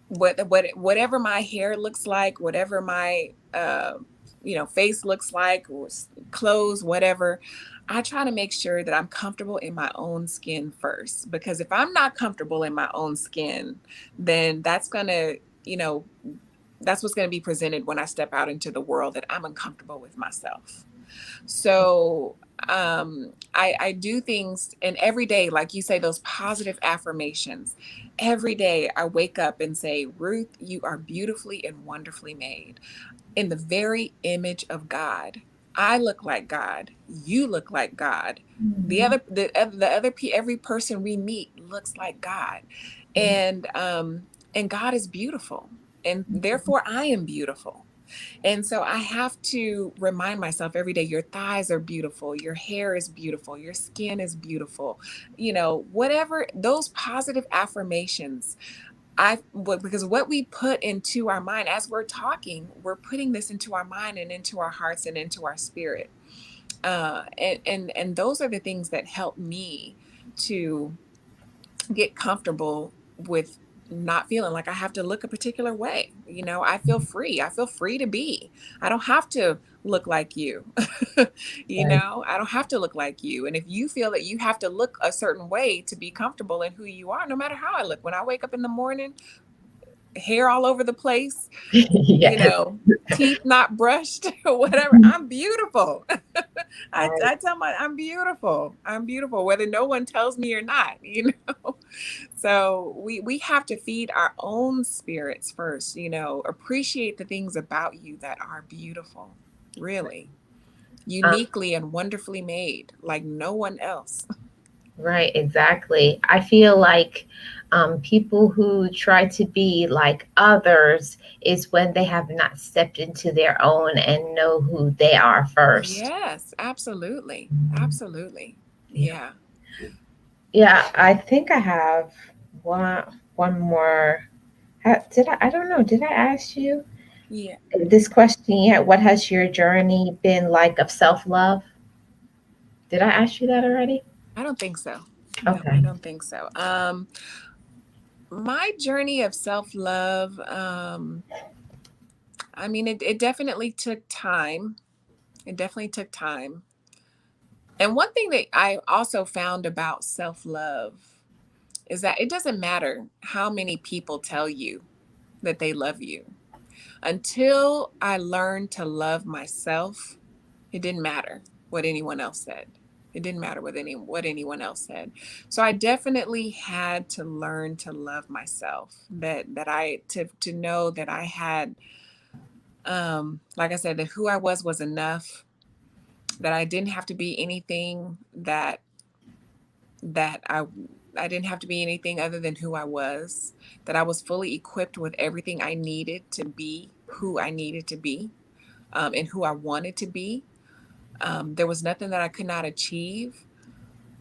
whatever my hair looks like, whatever my face looks like, or clothes, whatever, I try to make sure that I'm comfortable in my own skin first. Because if I'm not comfortable in my own skin, then that's what's going to be presented when I step out into the world, that I'm uncomfortable with myself. So I do things, and every day, like you say, those positive affirmations. Every day I wake up and say, Ruth, you are beautifully and wonderfully made in the very image of God. I look like God. You look like God. Mhm. Every person we meet looks like God, Mhm. and God is beautiful, and therefore I am beautiful. And so I have to remind myself every day, your thighs are beautiful, your hair is beautiful, your skin is beautiful. Whatever those positive affirmations, because what we put into our mind as we're talking, we're putting this into our mind and into our hearts and into our spirit. And those are the things that help me to get comfortable with not feeling like I have to look a particular way. I feel free. I feel free to be. I don't have to look like you. Right. I don't have to look like you. And if you feel that you have to look a certain way to be comfortable in who you are, no matter how I look, when I wake up in the morning, hair all over the place, Yes. teeth not brushed or whatever, I'm beautiful. I tell I'm beautiful. I'm beautiful, whether no one tells me or not. So we have to feed our own spirits first, appreciate the things about you that are beautiful, really, Um, uniquely and wonderfully made, like no one else. right, exactly. I feel like people who try to be like others is when they have not stepped into their own and know who they are first. Yes, absolutely. Absolutely. Yeah. Yeah. Yeah, I think I have one one more. Did I? I don't know. Did I ask you Yeah. this question yet? What has your journey been like of self-love? Did I ask you that already? I don't think so. No, I Okay. don't think so. My journey of self-love, I mean, it definitely took time. It definitely took time. And one thing that I also found about self-love is that it doesn't matter how many people tell you that they love you. Until I learned to love myself, it didn't matter what anyone else said. It didn't matter what anyone else said. So I definitely had to learn to love myself. To know that I had, like I said, that who I was enough. That I didn't have to be anything that I didn't have to be anything other than who I was. That I was fully equipped with everything I needed to be who I needed to be, and who I wanted to be. There was nothing that I could not achieve.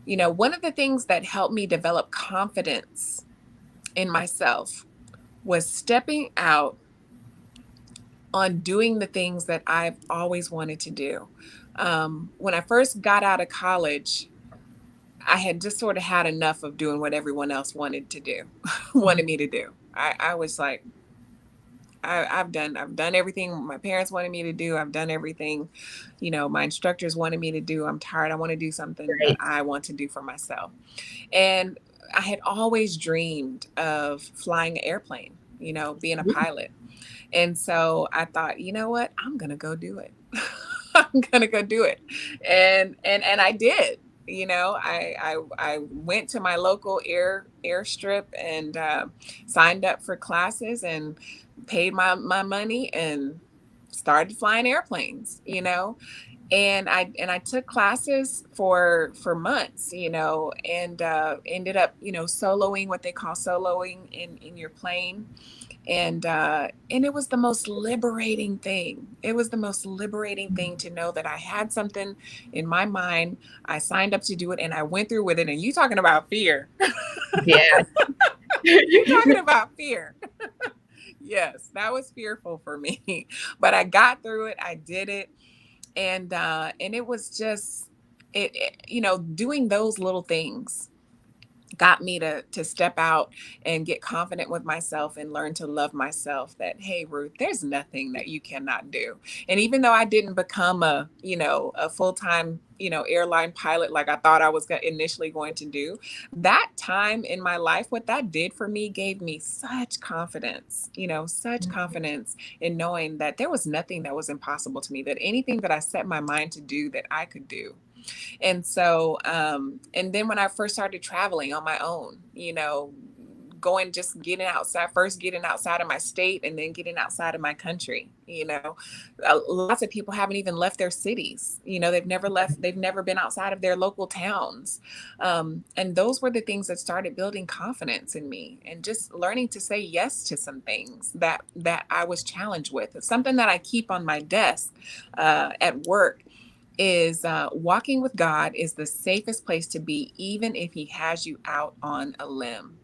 One of the things that helped me develop confidence in myself was stepping out on doing the things that I've always wanted to do. When I first got out of college, I had just sort of had enough of doing what everyone else wanted to do, wanted me to do. I was like, I've done everything my parents wanted me to do. I've done everything, my instructors wanted me to do. I'm tired. I want to do something that Right. I want to do for myself. And I had always dreamed of flying an airplane, being a pilot. And so I thought, you know what? I'm gonna go do it. I'm gonna go do it. And I did. I went to my local airstrip and signed up for classes and paid my money and started flying airplanes. And I took classes for months, and ended up, soloing, what they call soloing in your plane. And it was the most liberating thing. It was the most liberating thing to know that I had something in my mind. I signed up to do it and I went through with it. And you talking about fear. Yeah. You talking about fear. Yes, that was fearful for me. But I got through it. I did it. And it was just doing those little things got me to step out and get confident with myself and learn to love myself. That, hey, Ruth, there's nothing that you cannot do. And even though I didn't become a full-time airline pilot like I thought I was initially going to do, that time in my life, what that did for me, gave me such confidence, such confidence in knowing that there was nothing that was impossible to me, that anything that I set my mind to do, that I could do. And so, and then when I first started traveling on my own, just getting outside of my state and then getting outside of my country, lots of people haven't even left their cities. They've never been outside of their local towns. And those were the things that started building confidence in me, and just learning to say yes to some things that I was challenged with. It's something that I keep on my desk at work is walking with God is the safest place to be, even if he has you out on a limb.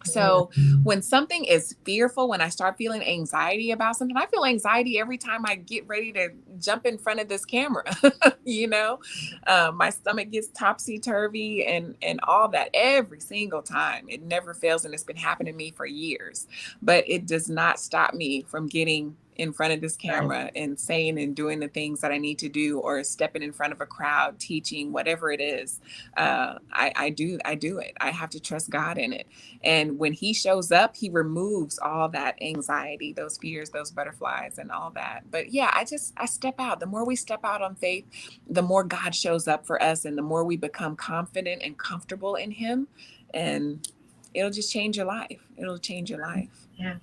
So when something is fearful, when I start feeling anxiety about something, I feel anxiety every time I get ready to jump in front of this camera. you know, my stomach gets topsy turvy and all that every single time. It never fails, and it's been happening to me for years. But it does not stop me from getting in front of this Right. camera and saying and doing the things that I need to do, or stepping in front of a crowd, teaching, whatever it is. I do it. I have to trust God in it. And when he shows up, he removes all that anxiety, those fears, those butterflies, and all that. But yeah, I step out. The more we step out on faith, the more God shows up for us, and the more we become confident and comfortable in him. And it'll just change your life. It'll change your life. Yeah.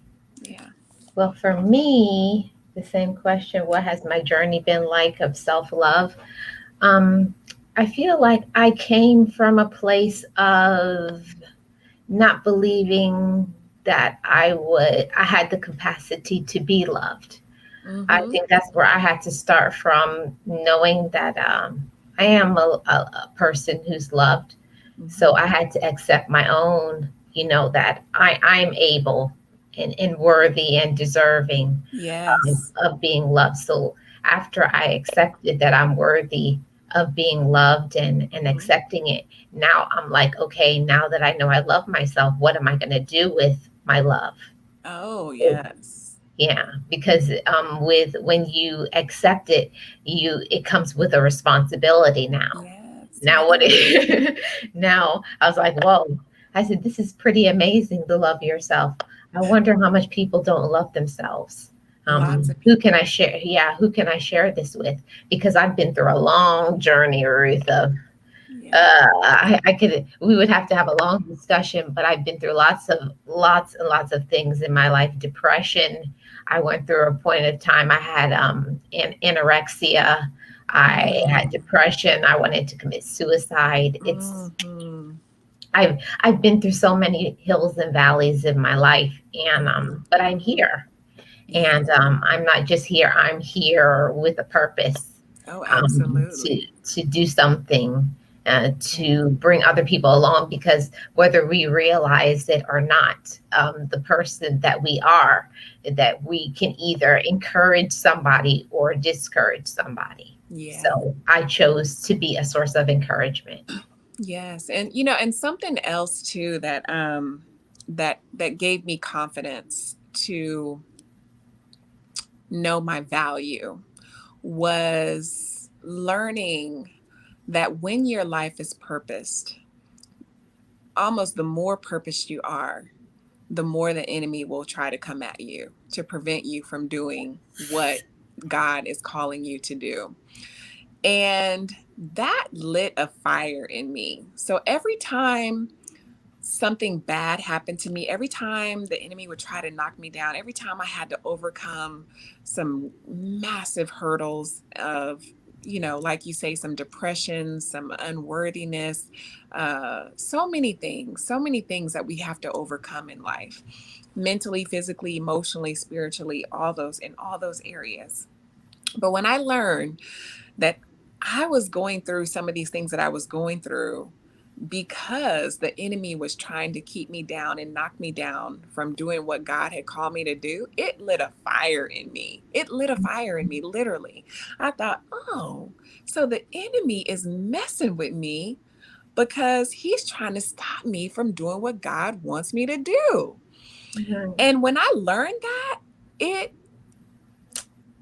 Yeah. Well, for me, the same question, what has my journey been like of self-love? Um, I feel like I came from a place of not believing that I had the capacity to be loved. I Mm-hmm. think that's where I had to start from, knowing that I am a person who's loved. Mm-hmm. So I had to accept my own, that I'm able and worthy and deserving Yes. of being loved. So after I accepted that I'm worthy of being loved and Mm-hmm. accepting it, now I'm like, okay, now that I know I love myself, what am I going to do with my love? Oh, yes. Yeah, because with when you accept it, it comes with a responsibility now. Yes. Now what now I was like, whoa. I said, this is pretty amazing to love yourself. I wonder how much people don't love themselves. Lots of Who can people. I share? Yeah, who can I share this with? Because I've been through a long journey, Ruth, of Yeah. I could we would have to have a long discussion, but I've been through lots and lots of things in my life. Depression. I went through a point of time. I had anorexia. I had Mm-hmm. depression. I wanted to commit suicide. Mm-hmm. I've been through so many hills and valleys in my life, and but I'm here, Yeah. and I'm not just here. I'm here with a purpose, Oh, to absolutely. do something, Yeah. to bring other people along. Because whether we realize it or not, the person that we are, that we can either encourage somebody or discourage somebody. Yeah. So I chose to be a source of encouragement. Yes. And and something else too that that gave me confidence to know my value was learning that when your life is purposed, almost the more purposed you are, the more the enemy will try to come at you to prevent you from doing what God is calling you to do. And that lit a fire in me. So every time something bad happened to me, every time the enemy would try to knock me down, every time I had to overcome some massive hurdles of, like you say, some depression, some unworthiness, so many things that we have to overcome in life, mentally, physically, emotionally, spiritually, all those areas. But when I learned that I was going through some of these things that I was going through because the enemy was trying to keep me down and knock me down from doing what God had called me to do, it lit a fire in me. It lit a fire in me, literally. I thought, oh, so the enemy is messing with me because he's trying to stop me from doing what God wants me to do. Mhm. And when I learned that, it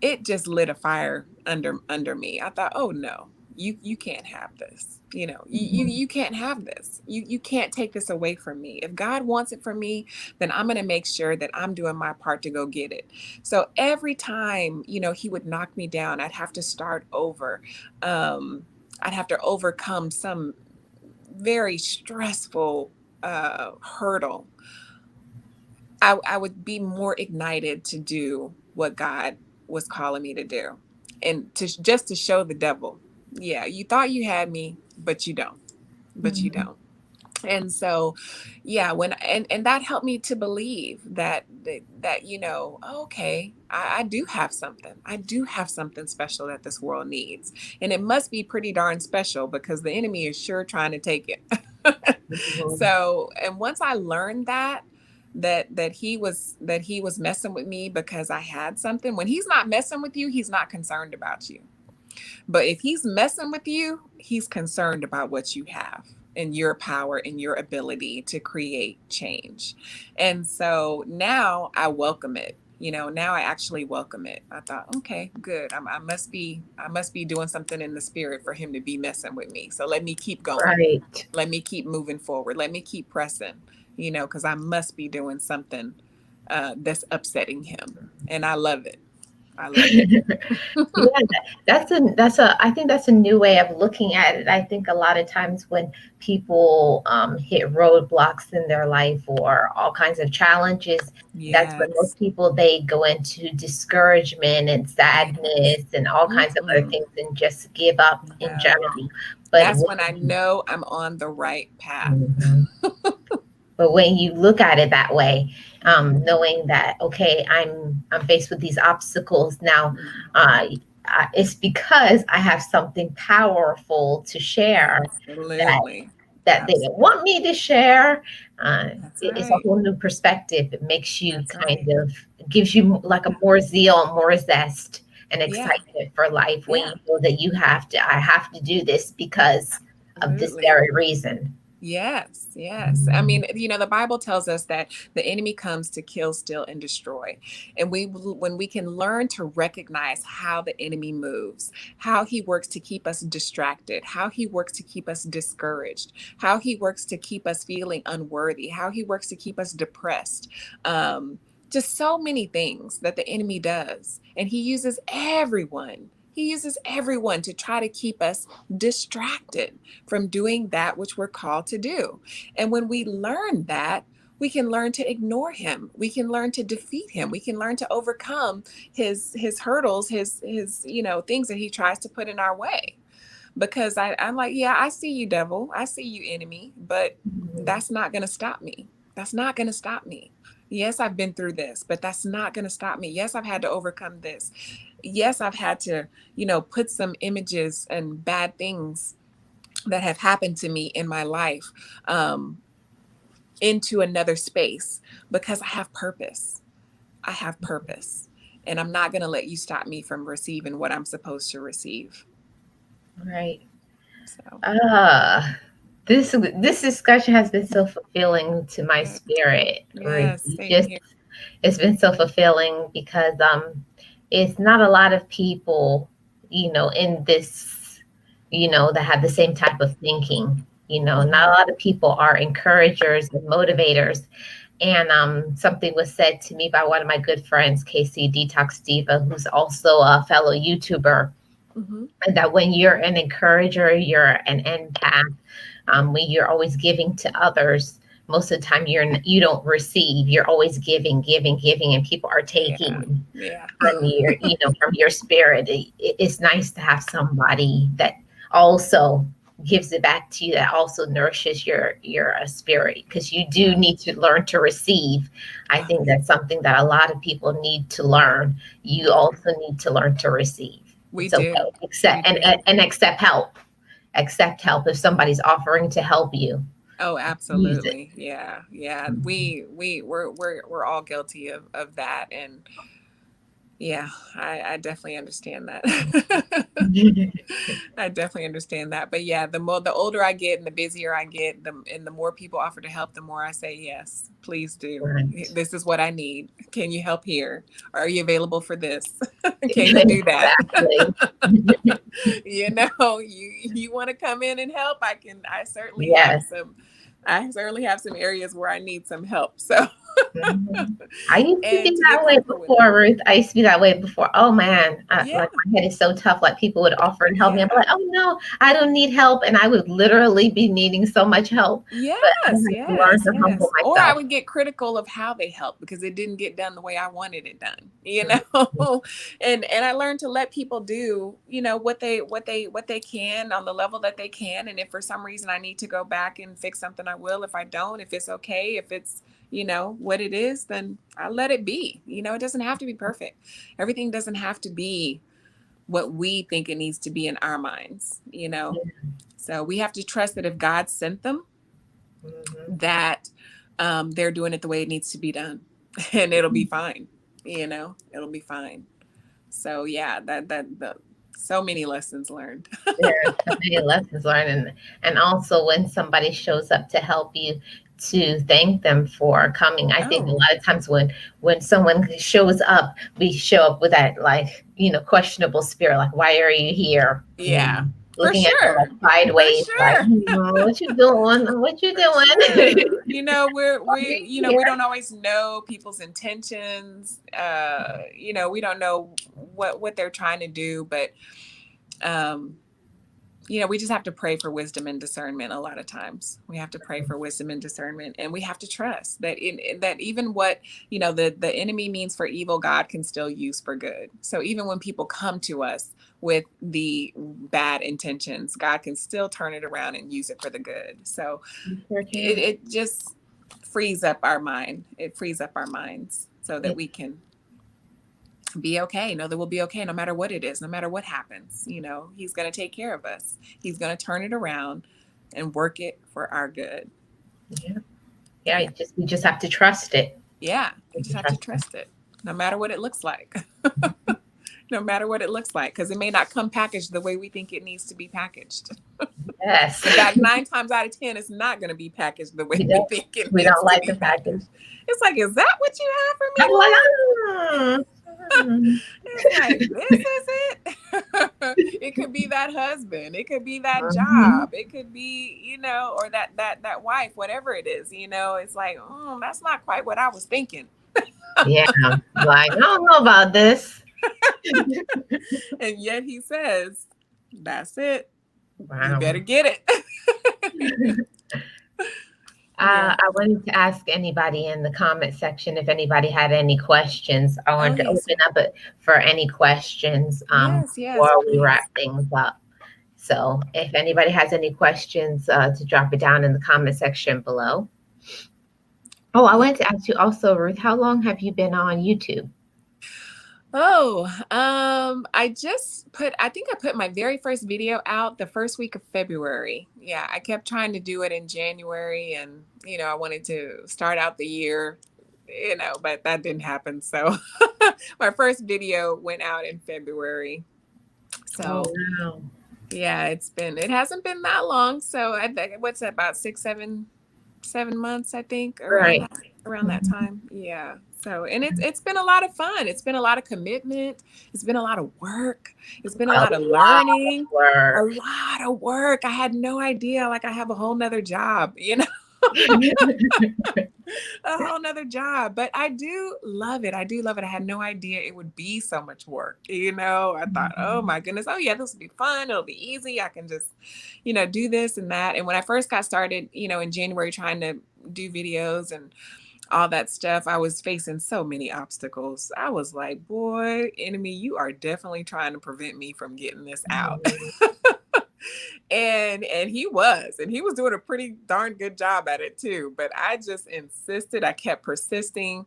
it just lit a fire under me. I thought, oh no, you can't have this. Mhm. You can't have this. You can't take this away from me. If God wants it from me, then I'm gonna make sure that I'm doing my part to go get it. So every time, he would knock me down, I'd have to start over. I'd have to overcome some very stressful hurdle. I would be more ignited to do what God was calling me to do, and just to show the devil, yeah, you thought you had me, but you don't, but you Mhm. don't. And so, yeah, and that helped me to believe that okay, I do have something. I do have something special that this world needs, and it must be pretty darn special because the enemy is sure trying to take it. Mhm. So, and once I learned that he was messing with me because I had something. When he's not messing with you, he's not concerned about you. But if he's messing with you, he's concerned about what you have and your power and your ability to create change. And so now I welcome it. You know, now I actually welcome it. I thought, okay, good. I must be doing something in the spirit for him to be messing with me. So let me keep going. Right. Let me keep moving forward. Let me keep pressing. You know, because I must be doing something that's upsetting him, and I love it. I love it. Yeah, that's a I think that's a new way of looking at it. I think a lot of times when people hit roadblocks in their life or all kinds of challenges, that's when Yes. most people they go into discouragement and Yes. sadness and all kinds of other Mm-mm. things and just give up in No. general. But That's when I when know I'm on the right path. Mhm. But when you look at it that way, Mhm. knowing that okay, I'm faced with these obstacles now, Mhm. uh, it's because I have something powerful to share that Absolutely. that they don't Absolutely. want me to share. That's It's a right. whole new perspective. It makes you That's kind right. of gives you like a Yeah. more zeal, more zest, and Yeah. excitement for life when Yeah. you know that I have to do this because of this Absolutely. very reason. Yes, yes. I mean, you know, the Bible tells us that the enemy comes to kill, steal, and destroy. And when we can learn to recognize how the enemy moves, how he works to keep us distracted, how he works to keep us discouraged, how he works to keep us feeling unworthy, how he works to keep us depressed. Just so many things that the enemy does. And he uses everyone. He uses everyone to try to keep us distracted from doing that which we're called to do. And when we learn that, we can learn to ignore him. We can learn to defeat him. We can learn to overcome his hurdles, his things that he tries to put in our way. Because I'm like, yeah, I see you, devil. I see you, enemy, but Mhm. that's not gonna stop me. That's not gonna stop me. Yes, I've been through this, but that's not going to stop me. Yes, I've had to overcome this. Yes, I've had to, put some images and bad things that have happened to me in my life um, into another space because I have purpose. I have purpose. And I'm not going to let you stop me from receiving what I'm supposed to receive. Right. So, Ah, this discussion has been so fulfilling to my yes, spirit, Ruth. yes, same Just here. it's been so fulfilling because it's not a lot of people, in this, that have the same type of thinking. Not a Mhm. lot of people are encouragers and motivators. And something was said to me by one of my good friends, Casey Detox Diva, who's also a fellow YouTuber, Mhm. and that when you're an encourager, you're an empath. When you're always giving to others, most of the time you don't receive. You're always giving, giving, giving, and people are Yeah. taking Yeah. from your spirit. It's nice to have somebody that also gives it back to you, that also nourishes your spirit, because you do Yeah. need to learn to receive. I Oh, think that's something that a lot of people need to learn. You we do. also need to learn to receive. We It's okay. do. We Accept do. and accept help. Accept help if somebody's offering to help you. Oh, Use it. absolutely. Yeah. Yeah. We're all guilty of that. And yeah, I definitely understand that. I definitely understand that. But yeah, the older I get and the busier I get, the more people offer to help, the more I say yes, please do. Right. This is what I need. Can you help here? Are you available for this? Can you do that? Exactly. You want to come in and help? Yes. I certainly have some areas where I need some help. So Mhm. I used to and be to that get way comfortable with it. before, Ruth. I used to be that way before. Oh man, Yeah. like my head is so tough. Like people would offer to help me. I'm Yeah. like, oh no, I don't need help, and I would literally be needing so much help. But I Yes, had to learn yes, to humble yes. Or I myself. would get critical of how they help because it didn't get done the way I wanted it done, Mhm. And I learned to let people do, what they can on the level that they can. And if for some reason I need to go back and fix something, I will. If I don't, if it's okay, if it's, what it is, then I let it be. It doesn't have to be perfect. Everything doesn't have to be what we think it needs to be in our minds. So we have to trust that if God sent them, that they're doing it the way it needs to be done, and it'll be fine. It'll be fine. So yeah, the so many lessons learned. There are so many lessons learned, and also when somebody shows up to help you, to thank them for coming. I think a Oh, lot of times when someone shows up, we show up with that, like, questionable spirit, like, why are you here? yeah, for Looking at them sure, like for sideways, like, sure. what you doing? What you For doing? sure. Why are you We here? don't always know people's intentions. We don't know what they're trying to do, but um, we just have to pray for wisdom and discernment. A lot of times we have to pray for wisdom and discernment, and we have to trust that that even what, the enemy means for evil, God can still use for good. So even when people come to us with the bad intentions, God can still turn it around and use it for the good. So Sure it, can. it just frees up our mind. It frees up our minds so Yeah. that we can be okay. Know that we'll be okay no matter what it is, no matter what happens. He's going to take care of us. He's going to turn it around and work it for our good. Yeah. Yeah. Yeah. We just have to trust it. Yeah. We You have just to have to trust it. trust it no matter what it looks like. No matter what it looks like, because it may not come packaged the way we think it needs to be packaged. Yes. In fact, 9 times out of 10, it's not going to be packaged the way We we don't think it we needs don't to like the be package. packaged. It's like, is that what you have for I'm me, like, Lord? mm. It's like, this is it. It could be that husband. It could be that Mhm. job. It could be, or that wife, whatever it is, it's like, that's not quite what I was thinking. Yeah. Like, I don't know about this. And yet he says, that's it. You Wow. better get it. Yeah. I wanted to ask anybody in the comment section if anybody had any questions. I Oh, wanted to yes, open ma'am. up it for any questions Yes, before we please. wrap things up. So if anybody has any questions, to drop it down in the comment section below. Oh, I Yeah. wanted to ask you also, Ruth, how long have you been on YouTube? Oh, I think I put my very first video out the first week of February. Yeah, I kept trying to do it in January, and, I wanted to start out the year, but that didn't happen. So my first video went out in February. Oh, So wow. yeah, it hasn't been that long. So I think, what's that, about 7 months, I think, Right. around that Mhm. time. Yeah. So, and it's been a lot of fun. It's been a lot of commitment. It's been a lot of work. It's been a A lot of lot of learning. A work. lot of work. I had no idea. Like, I have a whole nother job, a whole nother job. But I do love it. I do love it. I had no idea it would be so much work. I thought, oh my goodness, oh yeah, this will be fun. It'll be easy. I can just, do this and that. And when I first got started, in January, trying to do videos and all that stuff, I was facing so many obstacles. I was like, boy, enemy, you are definitely trying to prevent me from getting this out. And he was doing a pretty darn good job at it too. But I just insisted. I kept persisting,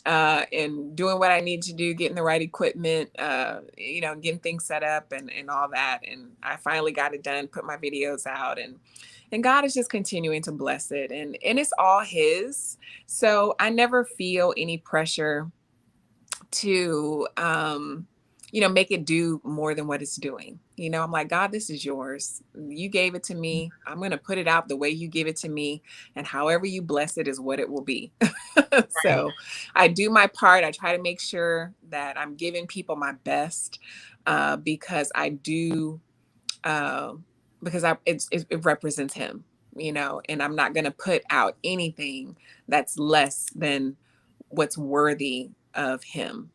and doing what I need to do, getting the right equipment, getting things set up and all that. And I finally got it done, put my videos out, and God is just continuing to bless it. And it's all his. So I never feel any pressure to make it do more than what it's doing. I'm like, God, this is yours. You gave it to me. I'm going to put it out the way you give it to me, and however you bless it is what it will be. Right. So I do my part. I try to make sure that I'm giving people my best, because I do, uh, because it represents him, and I'm not going to put out anything that's less than what's worthy of him.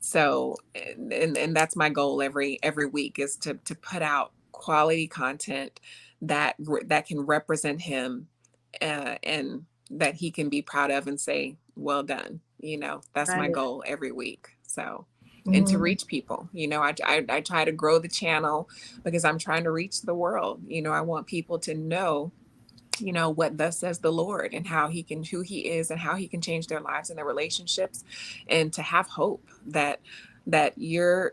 So, and that's my goal every week, is to put out quality content that can represent him, and that he can be proud of and say, well done. That's my Right. goal every week. So, and to Mhm. reach people, I try to grow the channel because I'm trying to reach the world. I want people to know, what thus says the Lord, and who he is, and how he can change their lives and their relationships, and to have hope that your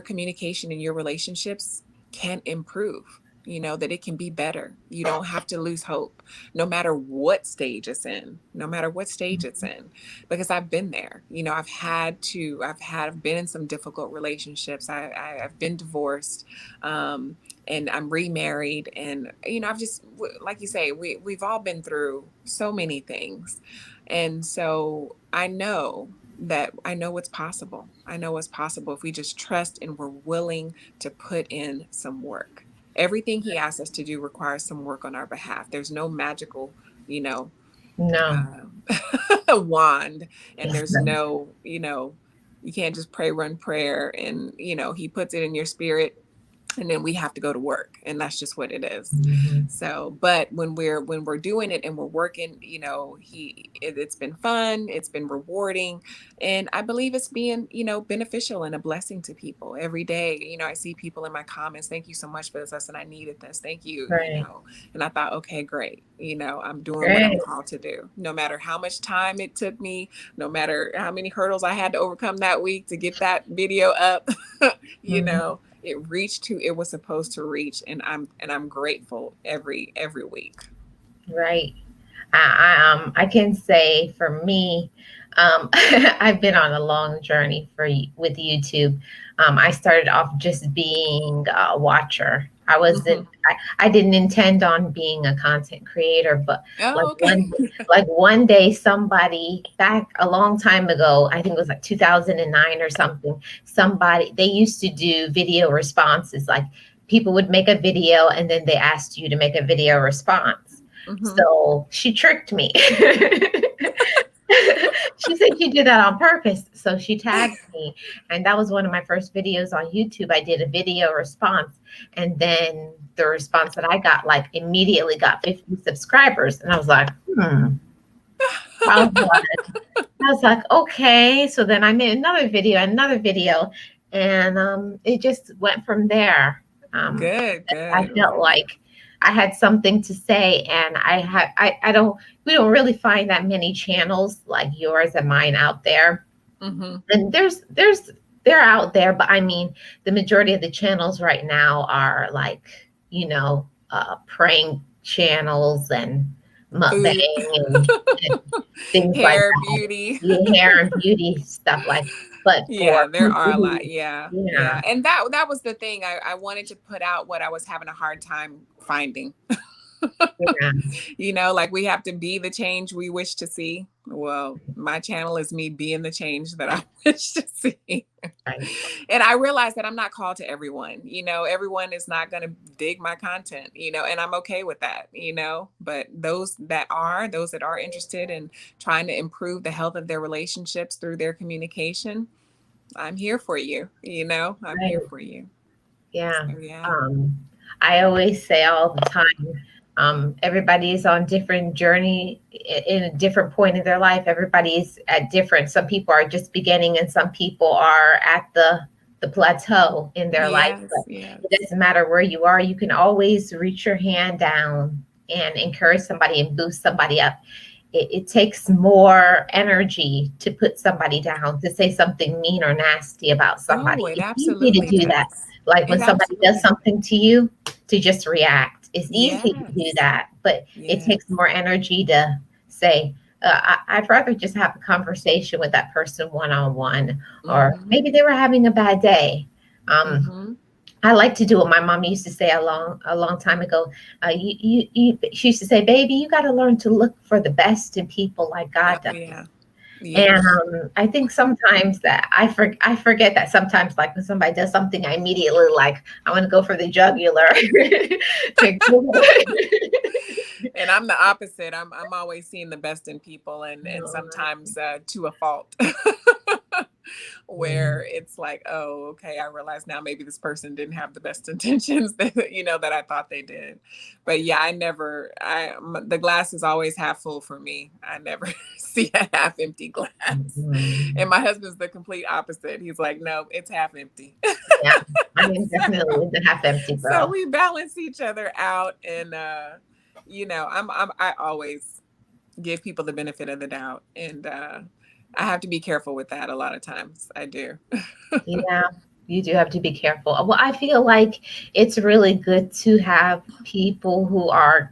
communication and your relationships can improve. that it can be better. You don't have to lose hope, no matter what stage it's in, no matter what stage it's in, because I've been there. I've been in some difficult relationships. I've been divorced, um, and I'm remarried. And, I've just, like you say, we've all been through so many things. And so I know what's possible. I know what's possible if we just trust and we're willing to put in some work. Everything he asks us to do requires some work on our behalf. There's no magical, you know, No. wand, and Yes, there's no. no, you can't just pray, run prayer, and, he puts it in your spirit, and then we have to go to work, and that's just what it is. Mhm. So but when we're doing it and we're working, it's been fun, it's been rewarding, and I believe it's being, beneficial and a blessing to people every day. I see people in my comments, thank you so much for this lesson, I needed this, thank you. Right. And I thought, okay, great, I'm doing what I'm Great. called to do, no matter how much time it took me, no matter how many hurdles I had to overcome that week to get that video up. you Mhm. know it reached who it was supposed to reach, and I'm grateful every week. Right. I can say for me, I've been on a long journey with YouTube. I started off just being a watcher. Hmm. I didn't intend on being a content creator, but like Oh, okay. one like one day somebody back a long time ago, I think it was like 2009 or something, somebody they used to do video responses. Like people would make a video and then they asked you to make a video response. Hmm. So she tricked me. She said she did that on purpose. So she tagged me. And that was one of my first videos on YouTube. I did a video response. And then the response that I got, like, immediately got 50 subscribers. And I was like, I was like, okay. So then I made another video, and it just went from there. Um, Good, I good. felt like I had something to say, and I don't, we don't really find that many channels like yours and mine out there. Hmm. And they're out there, but I mean, the majority of the channels right now are like, prank channels and Food. mukbang and things like Hair, that. beauty. Yeah, hair and beauty stuff like, but Yeah, for there people are a lot. who, Yeah, yeah, yeah. And that was the thing. I wanted to put out what I was having a hard time finding. yeah, Like we have to be the change we wish to see. Well, my channel is me being the change that I wish to see. right, And I realize that I'm not called to everyone. Everyone is not going to dig my content, and I'm okay with that, but those that are interested in trying to improve the health of their relationships through their communication, I'm here for you, I'm here right. for you. Yeah. So yeah. Um, I always say all the time, everybody's on different journey in a different point in their life. Everybody's at different. Some people are just beginning, and some people are at the plateau in their life. Yes, But it yes. doesn't matter where you are. You can always reach your hand down and encourage somebody and boost somebody up. It takes more energy to put somebody down, to say something mean or nasty about somebody. Oh, it It's easy to absolutely do that. does. Like when It somebody does absolutely does. something to you, to just react. It's easy to do Yes. that, but it takes Yes. more energy to say, I'd rather just have a conversation with that person one on one, or Mhm. maybe they were having a bad day. Um, Mhm. I like to do what my mom used to say a long time ago. She used to say, "Baby, you got to learn to look for the best in people like God Oh does." yeah. Yeah. And I think sometimes that I forget that sometimes, like when somebody does something, I immediately like I want to go for the jugular. And I'm the opposite. I'm always seeing the best in people, and No, sometimes to a fault. yeah, Where it's like, oh, okay, I realize now maybe this person didn't have the best intentions that I thought they did. But yeah, the glass is always half full for me. I never see a half empty glass. And mhm. my husband's the complete opposite. He's like, no, it's half empty. Yeah. I am definitely the half empty So girl. we balance each other out, and I always give people the benefit of the doubt, and I have to be careful with that a lot of times. I do. Yeah. You do have to be careful. Well, I feel like it's really good to have people who are,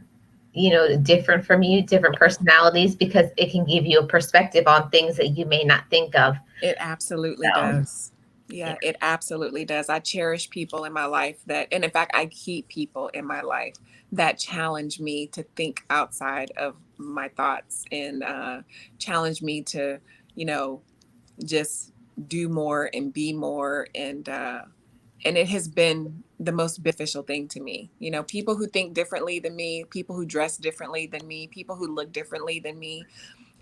different from you, different personalities, because it can give you a perspective on things that you may not think of. It absolutely So, does. Yeah, it absolutely does. I cherish people in my life that, and in fact, I keep people in my life that challenge me to think outside of my thoughts and challenge me to, you know, just do more and be more. And it has been the most beneficial thing to me. People who think differently than me, people who dress differently than me, people who look differently than me,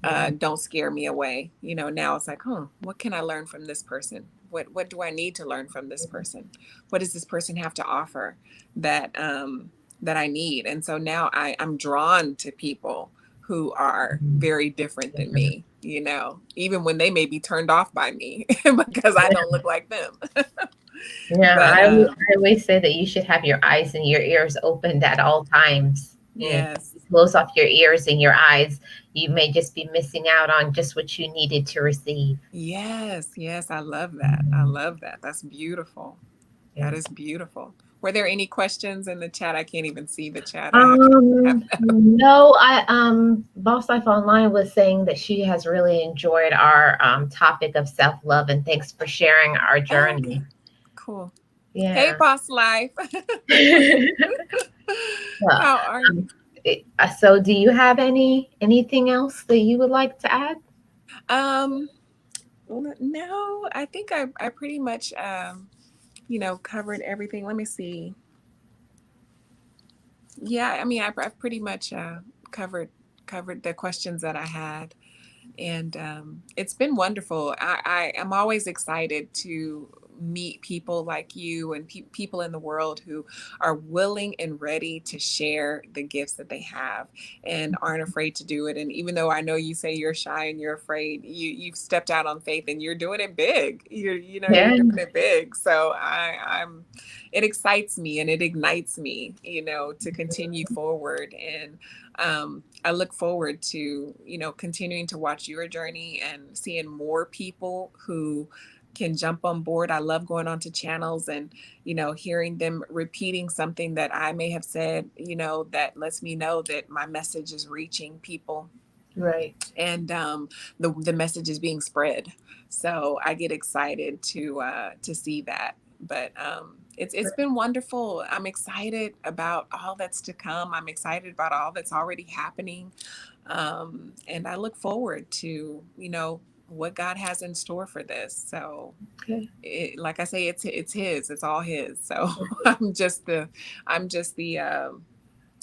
yeah, don't scare me away. Now it's like, what can I learn from this person? What do I need to learn from this person? What does this person have to offer that that I need? And so now I'm drawn to people who are very different than me, even when they may be turned off by me because I don't look like them. yeah. But I always say that you should have your eyes and your ears opened at all times. And if yes. you close off your ears and your eyes, you may just be missing out on just what you needed to receive. Yes, yes, I love that. I Mhm. love that. That's beautiful. That Yeah. is beautiful. Were there any questions in the chat? I can't even see the chat. I have to No, Boss Life Online was saying that she has really enjoyed our topic of self-love, and thanks for sharing our Oh, okay. journey. Cool. Hey, Yeah. boss life. Well, How are you? um, so do you have anything else that you would like to add? Um, no, I think I pretty much covered everything. Let me see. Yeah, I mean, I've pretty much covered covered the questions that I had. And it's been wonderful. I am always excited to meet people like you and people in the world who are willing and ready to share the gifts that they have and aren't afraid to do it. And even though I know you say you're shy and you're afraid, you've stepped out on faith and you're doing it big. You're Yeah. doing it big. So I'm it excites me and it ignites me, to continue forward. And I look forward to, continuing to watch your journey and seeing more people who can jump on board. I love going onto channels and, hearing them repeating something that I may have said, that lets me know that my message is reaching people Right. and the message is being spread. So I get excited to see that. But it's been wonderful. I'm excited about all that's to come. I'm excited about all that's already happening, and I look forward to what God has in store for this. So, Okay. like I say, it's His. It's all His. So I'm just the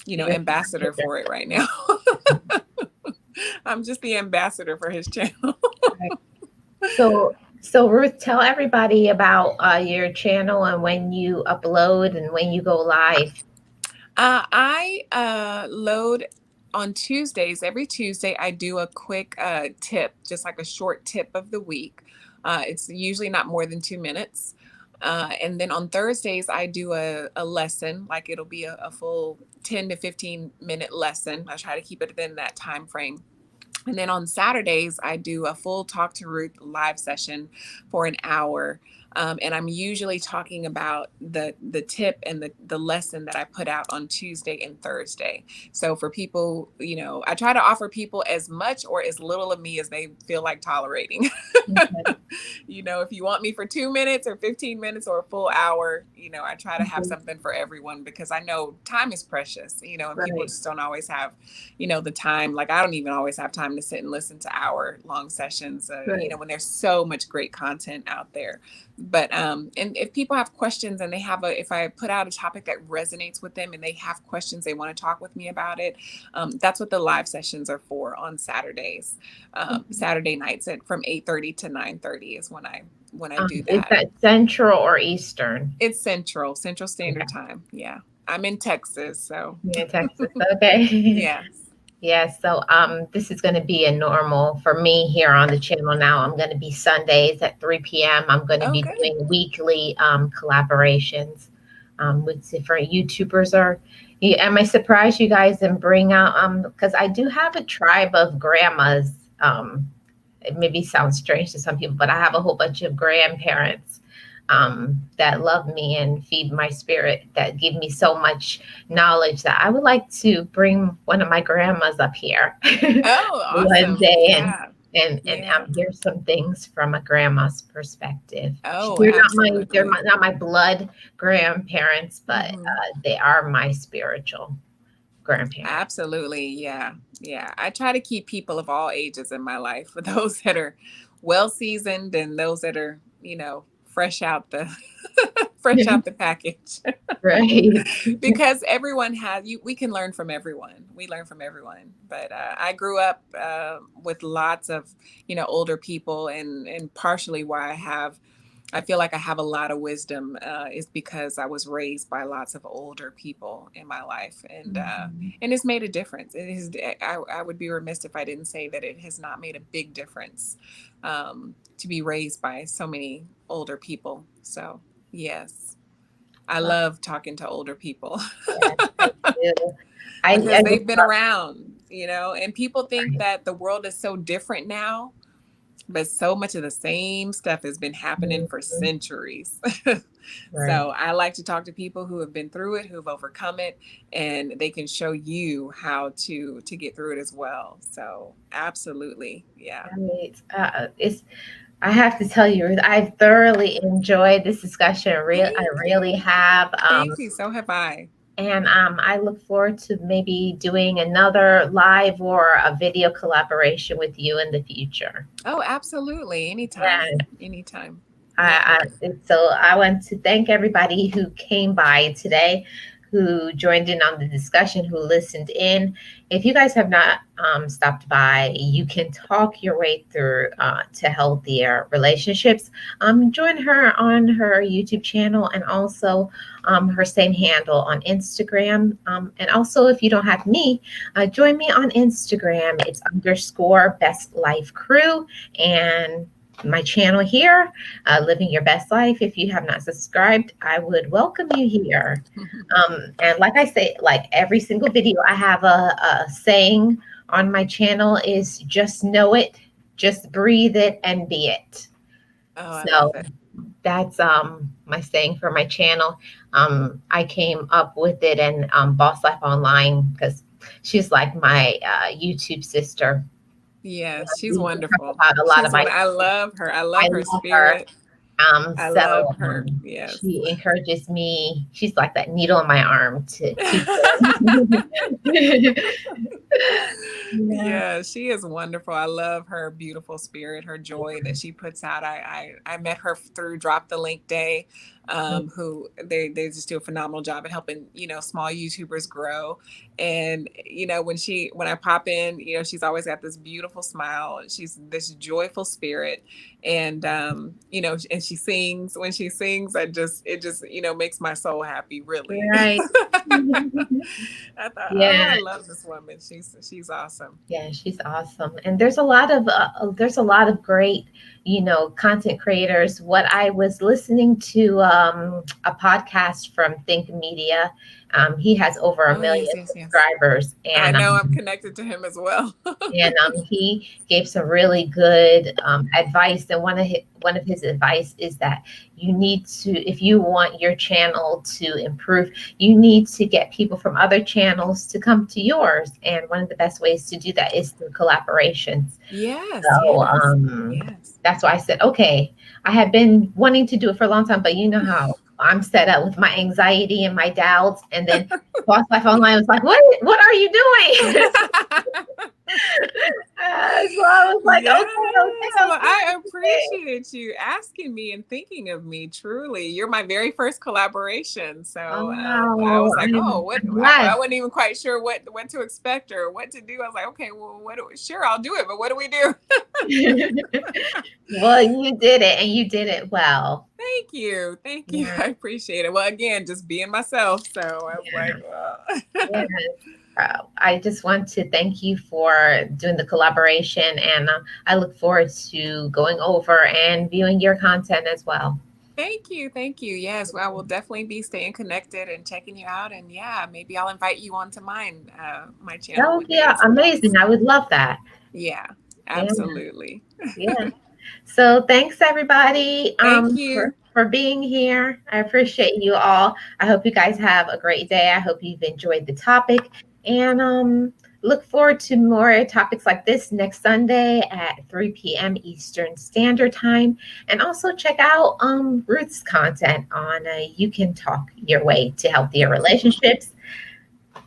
You're ambassador for it right now. I'm just the ambassador for his channel. right. So Ruth, tell everybody about your channel and when you upload and when you go live. I load on Tuesdays. Every Tuesday, I do a quick tip, just like a short tip of the week. It's usually not more than 2 minutes. And then on Thursdays, I do a lesson, like it'll be a full 10 to 15-minute lesson. I try to keep it within that time frame. And then on Saturdays, I do a full Talk to Ruth live session for an hour. And I'm usually talking about the tip and the lesson that I put out on Tuesday and Thursday. So for people, I try to offer people as much or as little of me as they feel like tolerating. Okay. If you want me for 2 minutes or 15 minutes or a full hour, I try to have Mhm. something for everyone because I know time is precious, and people Right. just don't always have the time. Like I don't even always have time to sit and listen to hour long sessions, Right. when there's so much great content out there. But and if people have questions and if I put out a topic that resonates with them and they have questions, they want to talk with me about it, that's what the live sessions are for on Saturdays. Saturday nights from 8:30 to 9:30 is when I do Is that. that Central or Eastern? It's Central Okay. Standard Time. Yeah, I'm in Texas, so You're in Texas. Okay. yes. Yeah, so this is going to be a normal for me here on the channel now. I'm going to be Sundays at 3 p.m. I'm going to Oh, be good. doing weekly collaborations with different YouTubers. Or yeah, am I surprised you guys and bring out because I do have a tribe of grandmas. It maybe sounds strange to some people, but I have a whole bunch of grandparents that love me and feed my spirit, that give me so much knowledge, that I would like to bring one of my grandmas up here Oh, one awesome. day Yeah. and Yeah. hear some things from a grandma's perspective. Oh, They're absolutely. not my blood grandparents, but Hmm. they are my spiritual grandparents. Absolutely. Yeah. Yeah. I try to keep people of all ages in my life, for those that are well seasoned and those that are, fresh out the fresh out the package. Right. Because everyone has you we can learn from everyone. We learn from everyone. But I grew up with lots of, older people, and partially why I feel like I have a lot of wisdom is because I was raised by lots of older people in my life, Mhm. and it's made a difference. It is. I would be remiss if I didn't say that it has not made a big difference to be raised by so many older people. So yes, I Well, love talking to older people yes, I do. I because would they've been love around, and people think right. that the world is so different now, but so much of the same stuff has been happening for Mhm. centuries. Right. So I like to talk to people who have been through it, who've overcome it, and they can show you how to get through it as well. So absolutely, yeah. Right. I have to tell you, Ruth, I thoroughly enjoyed this discussion. I Thank really you. have. Thank you. So have I. And I look forward to maybe doing another live or a video collaboration with you in the future. Oh, absolutely. Anytime. Yeah. Anytime. Yeah. So I want to thank everybody who came by today, who joined in on the discussion, who listened in. If you guys have not stopped by, you can talk your way through to healthier relationships. Join her on her YouTube channel, and also her same handle on Instagram. And also, if you don't have me, join me on Instagram. It's underscore best life crew. And my channel here, Living Your Best Life. If you have not subscribed, I would welcome you here. And like I say, like every single video, I have a saying on my channel is just know it, just breathe it, and be it. Oh, I So love it. that's my saying for my channel. I came up with it and Boss Life Online because she's like my YouTube sister. Yes, she's We talk wonderful. about a lot of She's my. one. I love her. I I love her love her. spirit. I So love her. Yes. she encourages me. She's like that needle in my arm to keep going. Yeah. Yeah, she is wonderful. I love her beautiful spirit, her joy that she puts out. I met her through Drop the Link Day, who they just do a phenomenal job at helping small YouTubers grow. And when I pop in, she's always got this beautiful smile. She's this joyful spirit, and and she sings. When she sings, it just makes my soul happy. Really. Right. I thought, oh, Yeah. I love this woman. She's awesome. Yeah, she's awesome. And there's a lot of great, content creators. What I was listening to a podcast from Think Media. He has over a Oh yes, million yes, yes. subscribers, I and know I'm connected to him as well. he gave some really good advice. And one of his advice is that you need to, if you want your channel to improve, you need to get people from other channels to come to yours. And one of the best ways to do that is through collaborations. Yes, So yes, yes. that's why I said, okay, I have been wanting to do it for a long time, but you know how I'm set up with my anxiety and my doubts. And then Boss Life Online was like, what are you doing? So I was like, Yes. okay, Well, I okay. appreciate you asking me and thinking of me. Truly, you're my very first collaboration. So I Oh, was like, oh, what? I'm I blessed. wasn't even quite sure what to expect or what to do. I was like, okay, well, sure, I'll do it, but what do we do? Well, you did it, and you did it well. Thank you. Thank you. Yeah, I appreciate it. Well, again, just being myself. So I was yeah, like, yeah. I just want to thank you for doing the collaboration, and I look forward to going over and viewing your content as well. thank you. Thank you. Yes, well, I will definitely be staying connected and checking you out. And yeah, maybe I'll invite you onto my That channel would one be day as well. amazing. I would love that. Yeah, Yeah, absolutely. yeah. So thanks everybody Thank you. for being here. I appreciate you all. I hope you guys have a great day. I hope you've enjoyed the topic, and look forward to more topics like this next Sunday at 3 p.m. Eastern Standard Time. And also check out Ruth's content on You Can Talk Your Way to Healthier Relationships.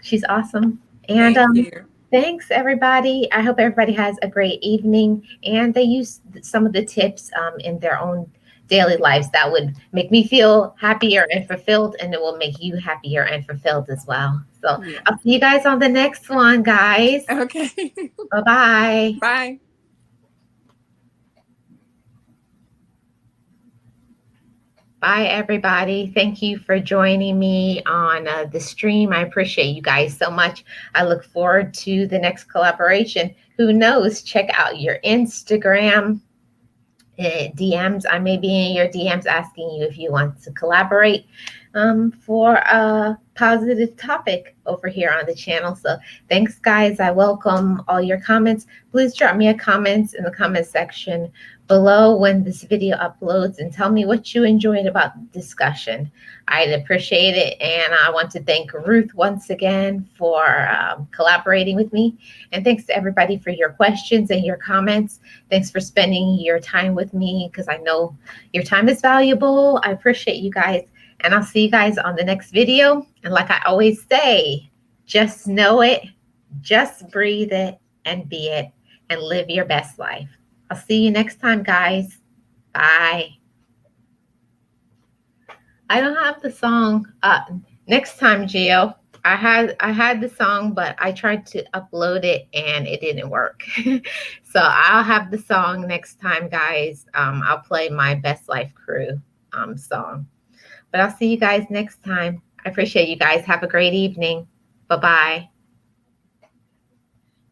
She's awesome. And Thank you. thanks, everybody. I hope everybody has a great evening and they use some of the tips in their own daily lives that would make me feel happier and fulfilled, and it will make you happier and fulfilled as well. So Yeah. I'll see you guys on the next one, guys. Okay. Bye-bye. Bye. Bye, everybody. Thank you for joining me on the stream. I appreciate you guys so much. I look forward to the next collaboration. Who knows? Check out your Instagram DMs. I may be in your DMs asking you if you want to collaborate for a positive topic over here on the channel. So thanks, guys. I welcome all your comments. Please drop me a comment in the comment section below when this video uploads and tell me what you enjoyed about the discussion. I'd appreciate it. And I want to thank Ruth once again for collaborating with me. And thanks to everybody for your questions and your comments. Thanks for spending your time with me because I know your time is valuable. I appreciate you guys. And I'll see you guys on the next video. And like I always say, just know it, just breathe it, and be it, and live your best life. I'll see you next time, guys. Bye. I don't have the song. Next time, Gio. I had the song, but I tried to upload it and it didn't work. So I'll have the song next time, guys. I'll play my Best Life Crew song. But I'll see you guys next time. I appreciate you guys. Have a great evening. Bye-bye.